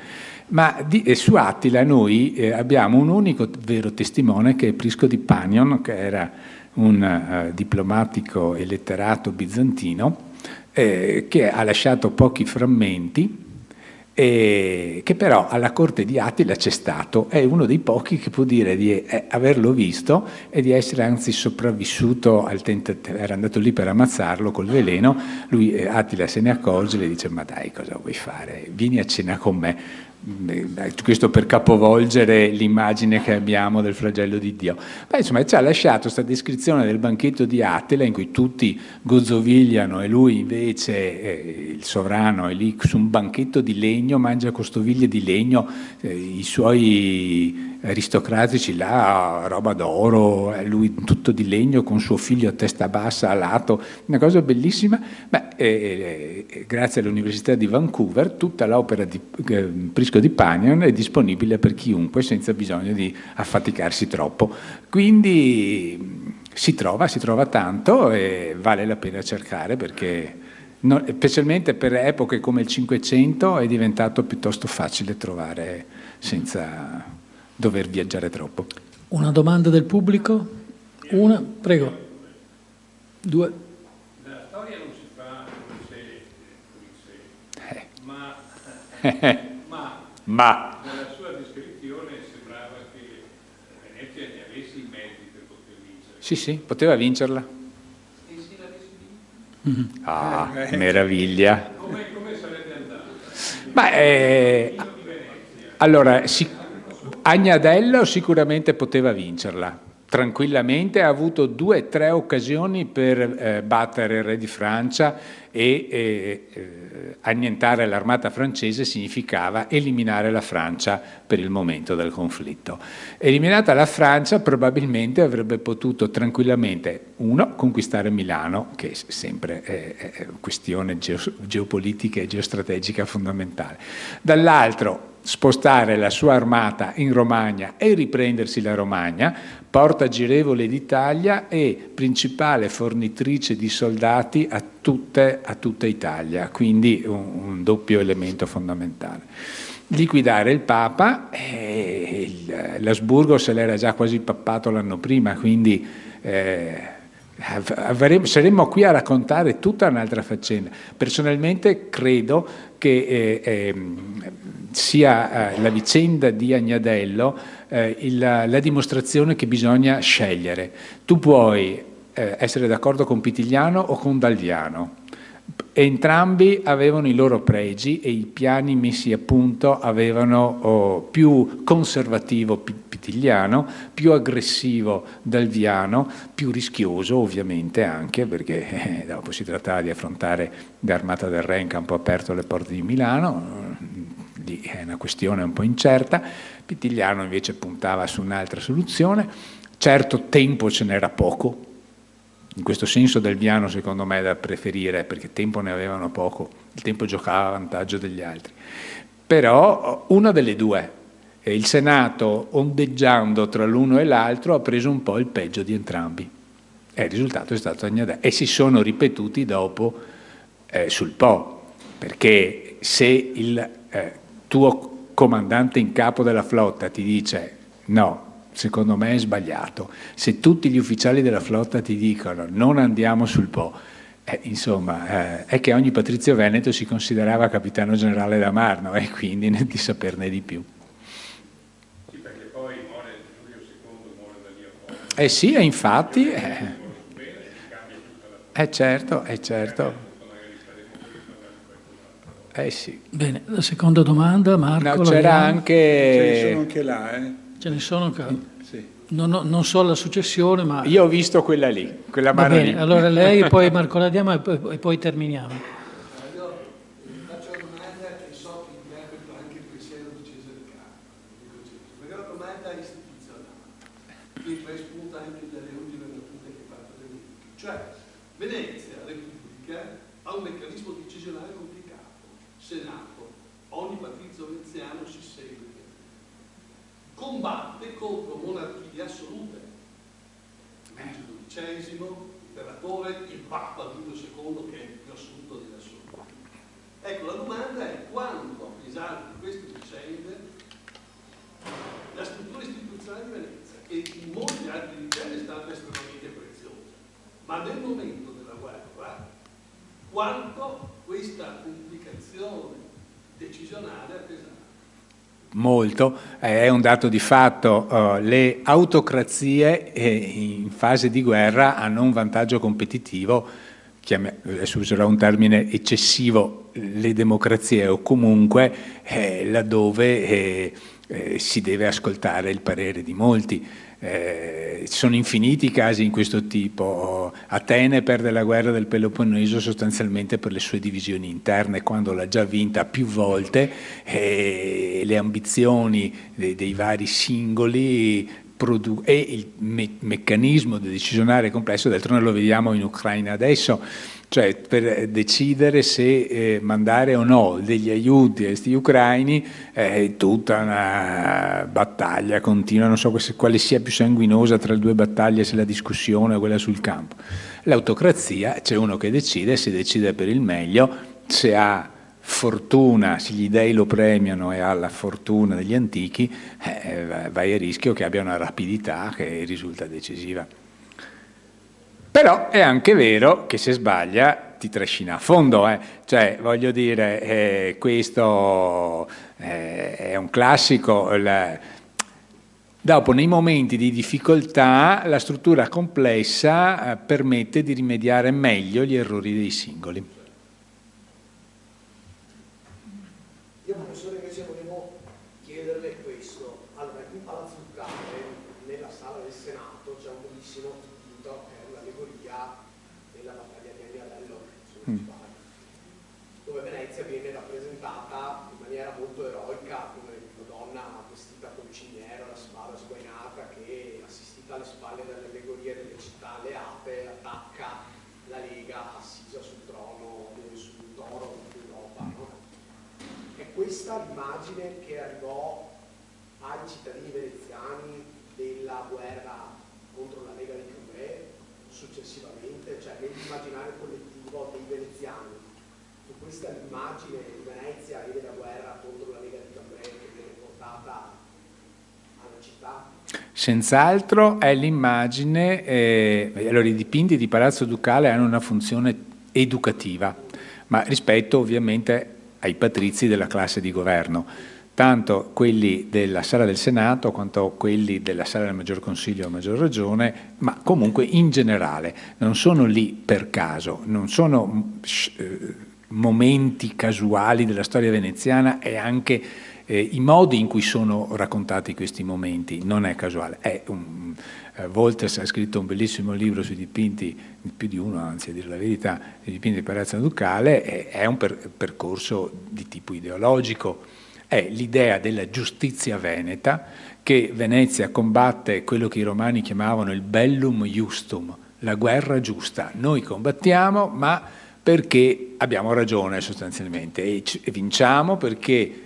ma su Attila noi abbiamo un unico vero testimone, che è Prisco di Panion, che era un diplomatico e letterato bizantino, che ha lasciato pochi frammenti, che però alla corte di Attila c'è stato, è uno dei pochi che può dire di averlo visto e di essere anzi sopravvissuto al tentativo. Era andato lì per ammazzarlo col veleno, Attila se ne accorge e le dice: ma dai, cosa vuoi fare? Vieni a cena con me. Questo per capovolgere l'immagine che abbiamo del flagello di Dio. Insomma, ci ha lasciato questa descrizione del banchetto di Attila, in cui tutti gozzovigliano e lui invece, il sovrano, è lì su un banchetto di legno, mangia con stoviglie di legno, i suoi aristocratici là, roba d'oro, lui tutto di legno con suo figlio a testa bassa a lato, una cosa bellissima. Grazie all'Università di Vancouver tutta l'opera di Prisco di Panion è disponibile per chiunque senza bisogno di affaticarsi troppo, quindi si trova tanto e vale la pena cercare, perché specialmente per epoche come il Cinquecento è diventato piuttosto facile trovare senza dover viaggiare troppo. Una domanda del pubblico? Una? Prego. Due. La storia non si fa Ma nella sua descrizione sembrava che Venezia ne avesse i mezzi per poter vincere. sì, poteva vincerla. E se l'avesse vinta? Meraviglia. Come sarebbe andata? Allora, Agnadello sicuramente poteva vincerla, tranquillamente, ha avuto 2 o 3 occasioni per battere il re di Francia e annientare l'armata francese significava eliminare la Francia per il momento del conflitto. Eliminata la Francia, probabilmente avrebbe potuto tranquillamente, conquistare Milano, che sempre è questione geopolitica e geostrategica fondamentale, dall'altro spostare la sua armata in Romagna e riprendersi la Romagna, porta girevole d'Italia e principale fornitrice di soldati a tutta Italia, quindi un doppio elemento fondamentale. Liquidare il Papa, l'Asburgo se l'era già quasi pappato l'anno prima, quindi saremmo qui a raccontare tutta un'altra faccenda. Personalmente credo che sia la vicenda di Agnadello la dimostrazione che bisogna scegliere. Tu puoi essere d'accordo con Pitigliano o con Dalviano. Entrambi avevano i loro pregi e i piani messi a punto avevano più conservativo Pitigliano, più aggressivo Dalviano, più rischioso ovviamente anche perché dopo si trattava di affrontare l'Armata del Re in campo aperto alle porte di Milano, lì è una questione un po' incerta. Pitigliano invece puntava su un'altra soluzione. Certo, tempo ce n'era poco, in questo senso Dalviano secondo me è da preferire perché tempo ne avevano poco, il tempo giocava a vantaggio degli altri. Però una delle due, il Senato ondeggiando tra l'uno e l'altro ha preso un po' il peggio di entrambi e il risultato è stato Agnadè e si sono ripetuti dopo sul Po, perché se il tuo comandante in capo della flotta ti dice no, secondo me è sbagliato, se tutti gli ufficiali della flotta ti dicono non andiamo sul Po, insomma, è che ogni patrizio veneto si considerava capitano generale da Marno e quindi di saperne di più. Sì, perché poi muore Giulio II, muore da lì a poco. Sì, e infatti, certo, certo. Sì. Bene, la seconda domanda, Marco. No, c'era anche... Ce ne sono anche là, Ce ne sono qua. Sì. Non so la successione, ma... Io ho visto quella lì, quella mano bene, lì. allora lei, poi Marco la diamo e poi terminiamo. Io faccio una domanda che so che interpreto anche il pensiero di Cesare Caro, perché è una domanda istituzionale, che spunta anche dalle ultime battute che ha fatto Venezia. Cioè, Venezia, Repubblica, ha un meccanismo decisionale complicato. Senato, ogni patrizio veneziano si segue. Combatte contro monarchie assolute. Luigi XII, imperatore, il Papa Giulio II che è il più assoluto degli assoluti. Ecco, la domanda è quando, esatto, in queste vicende, la struttura istituzionale di Venezia, che in molti altri livelli è stata estremamente preziosa, ma nel momento della guerra, quanto questa complicazione decisionale ha pesato? Molto, è un dato di fatto, le autocrazie in fase di guerra hanno un vantaggio competitivo, adesso userò un termine eccessivo, le democrazie o comunque laddove si deve ascoltare il parere di molti. Sono infiniti i casi in questo tipo. Atene perde la guerra del Peloponneso sostanzialmente per le sue divisioni interne, quando l'ha già vinta più volte, le ambizioni dei vari singoli e il meccanismo decisionale complesso, d'altronde lo vediamo in Ucraina adesso, cioè per decidere se mandare o no degli aiuti a questi ucraini è tutta una battaglia continua, non so quale sia più sanguinosa tra le due battaglie, se la discussione o quella sul campo. L'autocrazia, c'è uno che decide, si decide per il meglio, se ha fortuna, se gli dei lo premiano e ha la fortuna degli antichi, vai a rischio che abbia una rapidità che risulta decisiva. Però è anche vero che se sbaglia ti trascina a fondo, cioè voglio dire, questo è un classico. Dopo, nei momenti di difficoltà, la struttura complessa permette di rimediare meglio gli errori dei singoli. Io, professore, invece volevo chiederle questo. Allora, in Palazzo Ducale, nella sala del Senato, c'è un bellissimo dipinto che è un'allegoria della battaglia di Agnarello, dove Venezia viene rappresentata in maniera molto eroica come una donna vestita con ciniera, la spada sguainata, che assistita alle spalle dalle allegorie delle città alleate attacca la Lega assisa sul trono, sul toro d'Europa, no? È questa l'immagine che arrivò ai cittadini veneziani della guerra contro la Lega di Cambrai successivamente, cioè nell'immaginario collettivo dei veneziani. Fu questa l'immagine di Venezia e della guerra contro la Lega di Cambrai che viene portata alla città? Senz'altro è l'immagine, allora i dipinti di Palazzo Ducale hanno una funzione educativa, ma rispetto ovviamente ai patrizi della classe di governo, tanto quelli della Sala del Senato quanto quelli della Sala del Maggior Consiglio a maggior ragione, ma comunque in generale non sono lì per caso, non sono momenti casuali della storia veneziana e anche i modi in cui sono raccontati questi momenti non è casuale. Wolters ha scritto un bellissimo libro sui dipinti, più di uno anzi a dire la verità, sui dipinti di Palazzo Ducale, è un percorso di tipo ideologico, è l'idea della giustizia veneta, che Venezia combatte quello che i romani chiamavano il bellum justum, la guerra giusta. Noi combattiamo, ma perché abbiamo ragione sostanzialmente, e vinciamo perché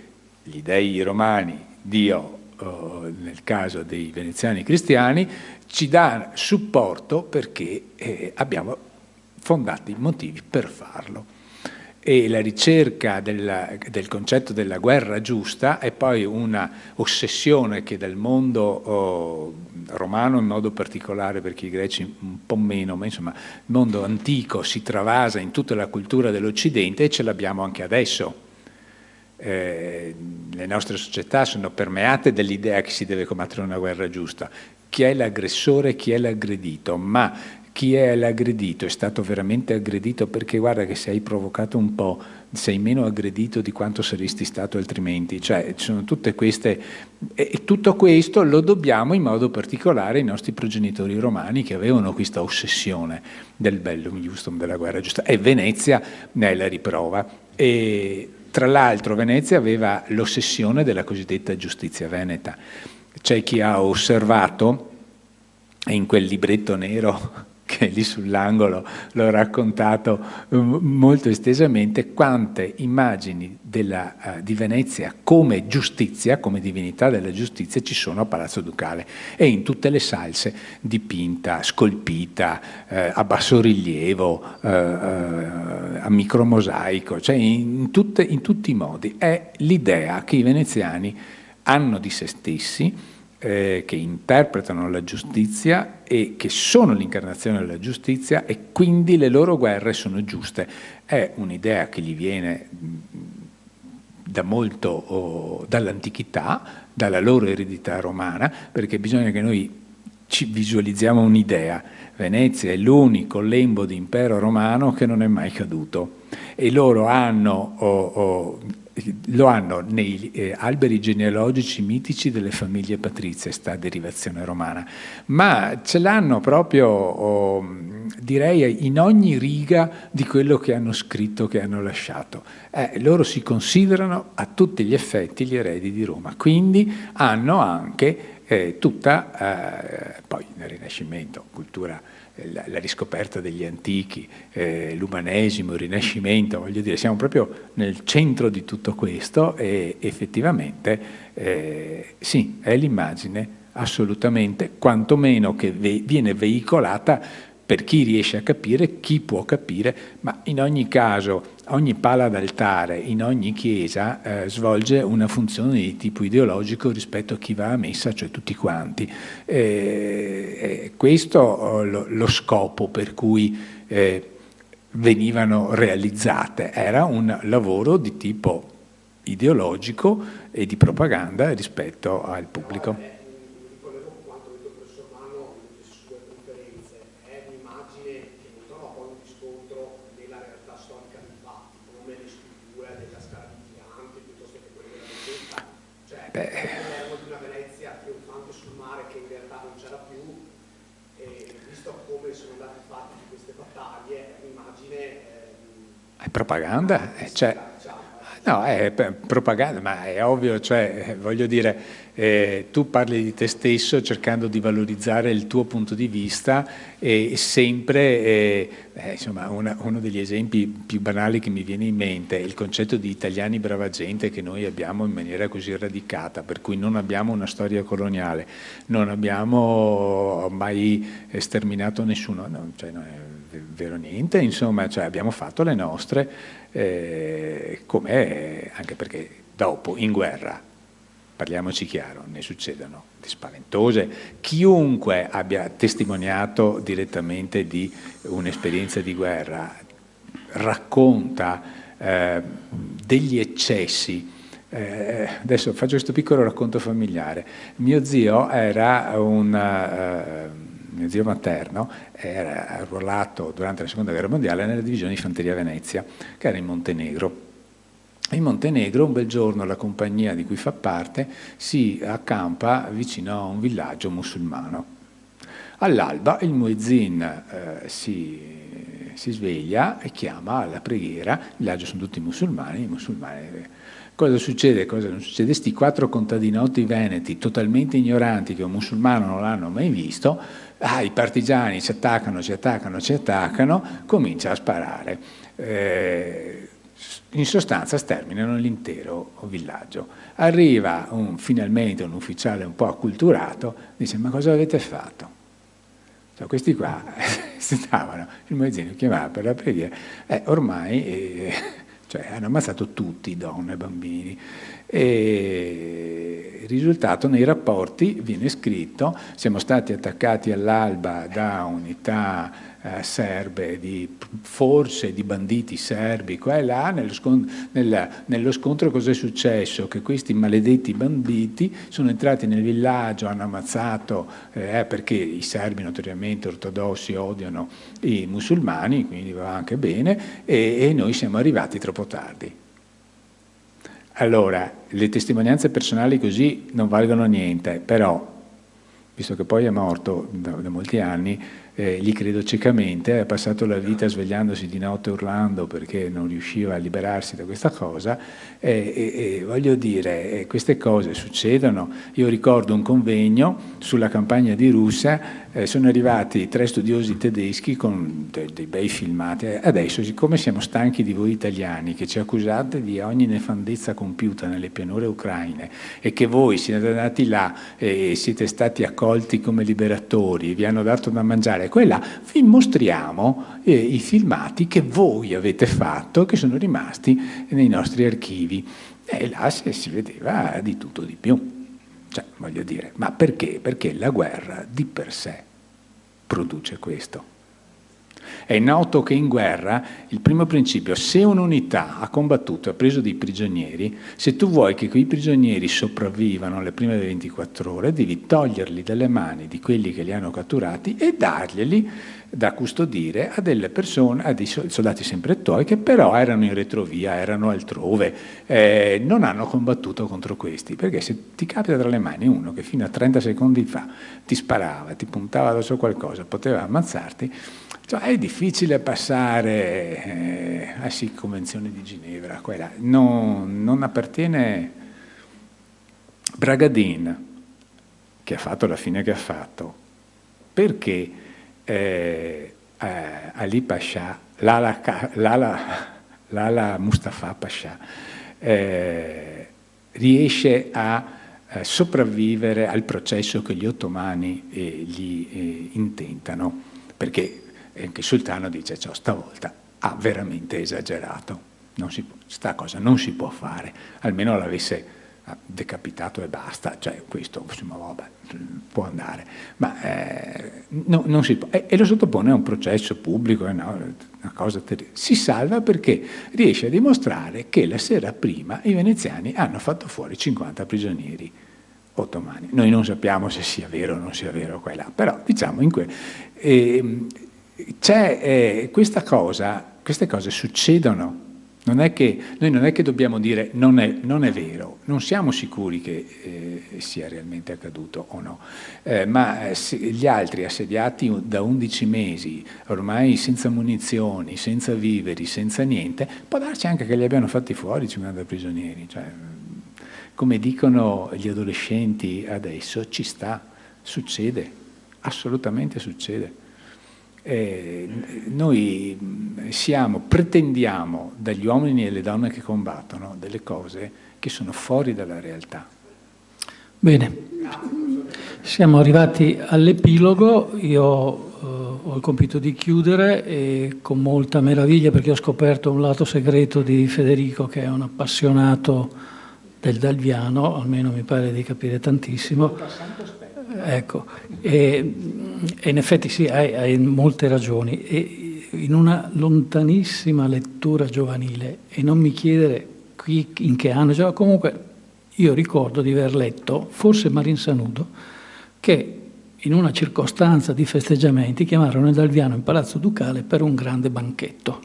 gli dei romani, Dio nel caso dei veneziani cristiani, ci dà supporto perché abbiamo fondati motivi per farlo. E la ricerca del concetto della guerra giusta è poi una ossessione che dal mondo romano in modo particolare, perché i greci un po' meno, ma insomma il mondo antico si travasa in tutta la cultura dell'Occidente, e ce l'abbiamo anche adesso. Le nostre società sono permeate dell'idea che si deve combattere una guerra giusta. Chi è l'aggressore e chi è l'aggredito? Ma chi è l'aggredito è stato veramente aggredito, perché guarda che se hai provocato un po' sei meno aggredito di quanto saresti stato altrimenti. Cioè ci sono tutte queste, e tutto questo lo dobbiamo in modo particolare ai nostri progenitori romani, che avevano questa ossessione del bellum justum, della guerra giusta, e Venezia ne è la riprova. E tra l'altro Venezia aveva l'ossessione della cosiddetta giustizia veneta. C'è chi ha osservato, e in quel libretto nero che lì sull'angolo l'ho raccontato molto estesamente, quante immagini di Venezia come giustizia, come divinità della giustizia ci sono a Palazzo Ducale, e in tutte le salse, dipinta, scolpita, a basso rilievo, a micromosaico, cioè in tutti i modi. È l'idea che i veneziani hanno di se stessi, che interpretano la giustizia e che sono l'incarnazione della giustizia, e quindi le loro guerre sono giuste. È un'idea che gli viene da molto dall'antichità, dalla loro eredità romana, perché bisogna che noi ci visualizziamo un'idea. Venezia è l'unico lembo di impero romano che non è mai caduto, e loro lo hanno nei alberi genealogici mitici delle famiglie patrizie, sta derivazione romana, ma ce l'hanno proprio, direi, in ogni riga di quello che hanno scritto, che hanno lasciato. Loro si considerano a tutti gli effetti gli eredi di Roma, quindi hanno anche tutta, poi nel Rinascimento, cultura, la riscoperta degli antichi, l'umanesimo, il Rinascimento, voglio dire, siamo proprio nel centro di tutto questo, e effettivamente sì, è l'immagine assolutamente, quantomeno che viene veicolata per chi riesce a capire, chi può capire, ma in ogni caso ogni pala d'altare in ogni chiesa svolge una funzione di tipo ideologico rispetto a chi va a messa, cioè tutti quanti. Questo lo scopo per cui venivano realizzate, era un lavoro di tipo ideologico e di propaganda rispetto al pubblico. Parliamo di una Venezia trionfante sul mare che in realtà non c'era più, e visto come sono andate fatte queste battaglie, l'immagine è propaganda, cioè, no, è propaganda, ma è ovvio, cioè, voglio dire, tu parli di te stesso cercando di valorizzare il tuo punto di vista, e sempre, insomma, uno degli esempi più banali che mi viene in mente è il concetto di italiani brava gente che noi abbiamo in maniera così radicata, per cui non abbiamo una storia coloniale, non abbiamo mai sterminato nessuno, no, cioè, non è vero niente, insomma, cioè, abbiamo fatto le nostre, come anche perché dopo in guerra, parliamoci chiaro, ne succedono di spaventose. Chiunque abbia testimoniato direttamente di un'esperienza di guerra racconta degli eccessi. Adesso faccio questo piccolo racconto familiare. Mio zio mio zio materno era arruolato durante la Seconda Guerra Mondiale nella divisione di fanteria Venezia, che era in Montenegro. In Montenegro un bel giorno la compagnia di cui fa parte si accampa vicino a un villaggio musulmano. All'alba il muezzin si sveglia e chiama alla preghiera, il villaggio sono tutti musulmani, i musulmani. Cosa succede, cosa non succede? Sti 4 contadinotti veneti totalmente ignoranti che un musulmano non l'hanno mai visto, i partigiani ci attaccano, comincia a sparare. In sostanza sterminano l'intero villaggio. Arriva finalmente un ufficiale un po' acculturato, dice: ma cosa avete fatto? Cioè, questi qua stavano, il muezzino chiamava per la preghiera, ormai cioè, hanno ammazzato tutti, donne e bambini. E il risultato nei rapporti viene scritto: siamo stati attaccati all'alba da unità serbe, forse di banditi serbi, qua e là. Nello scontro cosa è successo? Che questi maledetti banditi sono entrati nel villaggio, hanno ammazzato, perché i serbi notoriamente ortodossi odiano i musulmani, quindi va anche bene, e noi siamo arrivati troppo tardi. Allora, le testimonianze personali così non valgono niente, però, visto che poi è morto da molti anni, gli credo ciecamente, ha passato la vita svegliandosi di notte urlando perché non riusciva a liberarsi da questa cosa, e voglio dire, queste cose succedono. Io ricordo un convegno sulla campagna di Russia, sono arrivati 3 studiosi tedeschi con dei bei filmati. Adesso, siccome siamo stanchi di voi italiani che ci accusate di ogni nefandezza compiuta nelle pianure ucraine e che voi siete andati là e siete stati accolti come liberatori, vi hanno dato da mangiare, quella, vi mostriamo i filmati che voi avete fatto, che sono rimasti nei nostri archivi, e là si vedeva di tutto di più. Cioè, voglio dire, ma perché? Perché la guerra di per sé produce questo. È noto che in guerra il primo principio: se un'unità ha combattuto e ha preso dei prigionieri, se tu vuoi che quei prigionieri sopravvivano le prime 24 ore, devi toglierli dalle mani di quelli che li hanno catturati e darglieli da custodire a delle persone, a dei soldati sempre tuoi, che però erano in retrovia, erano altrove, non hanno combattuto contro questi, perché se ti capita tra le mani uno che fino a 30 secondi fa ti sparava, ti puntava addosso qualcosa, poteva ammazzarti, cioè è difficile passare sì, Convenzione di Ginevra, quella non appartiene. Bragadin, che ha fatto la fine che ha fatto, perché Ali Pasha, Lala Mustafa Pasha, riesce a sopravvivere al processo che gli ottomani gli intentano, perché anche il sultano dice: ciò stavolta ha veramente esagerato, sta cosa non si può fare, almeno l'avesse decapitato e basta, cioè questo insomma, vabbè, può andare, ma non si può, e lo sottopone a un processo pubblico, una cosa terribile. Si salva perché riesce a dimostrare che la sera prima i veneziani hanno fatto fuori 50 prigionieri ottomani. Noi non sappiamo se sia vero o non sia vero quella, però diciamo c'è questa cosa, queste cose succedono. Noi non è che dobbiamo dire non è vero, non siamo sicuri che sia realmente accaduto o no, ma gli altri assediati da 11 mesi, ormai senza munizioni, senza viveri, senza niente, può darci anche che li abbiano fatti fuori 50 prigionieri. Cioè, come dicono gli adolescenti adesso, ci sta, succede, assolutamente succede. Noi pretendiamo dagli uomini e le donne che combattono delle cose che sono fuori dalla realtà. Bene, siamo arrivati all'epilogo. Io ho il compito di chiudere, e con molta meraviglia, perché ho scoperto un lato segreto di Federico, che è un appassionato del Dalviano, almeno mi pare di capire tantissimo. Ecco, e in effetti sì, hai molte ragioni, e in una lontanissima lettura giovanile, e non mi chiedere qui in che anno, cioè, comunque io ricordo di aver letto, forse Marin Sanudo, che in una circostanza di festeggiamenti chiamarono il Dalviano in Palazzo Ducale per un grande banchetto.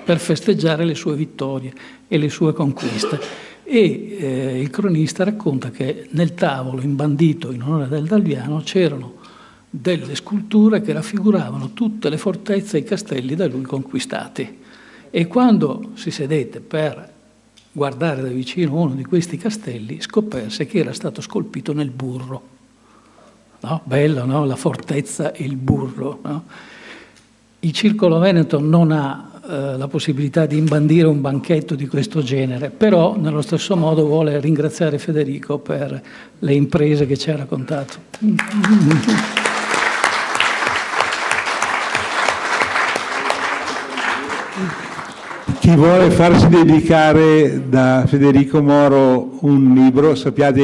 per festeggiare le sue vittorie e le sue conquiste. E il cronista racconta che nel tavolo imbandito in onore del Dalviano c'erano delle sculture che raffiguravano tutte le fortezze e i castelli da lui conquistati. E quando si sedette per guardare da vicino uno di questi castelli, scoperse che era stato scolpito nel burro. No? Bello, no? La fortezza e il burro. No? Il Circolo Veneto non ha la possibilità di imbandire un banchetto di questo genere, però nello stesso modo vuole ringraziare Federico per le imprese che ci ha raccontato. Chi vuole farsi dedicare da Federico Moro un libro, sappiate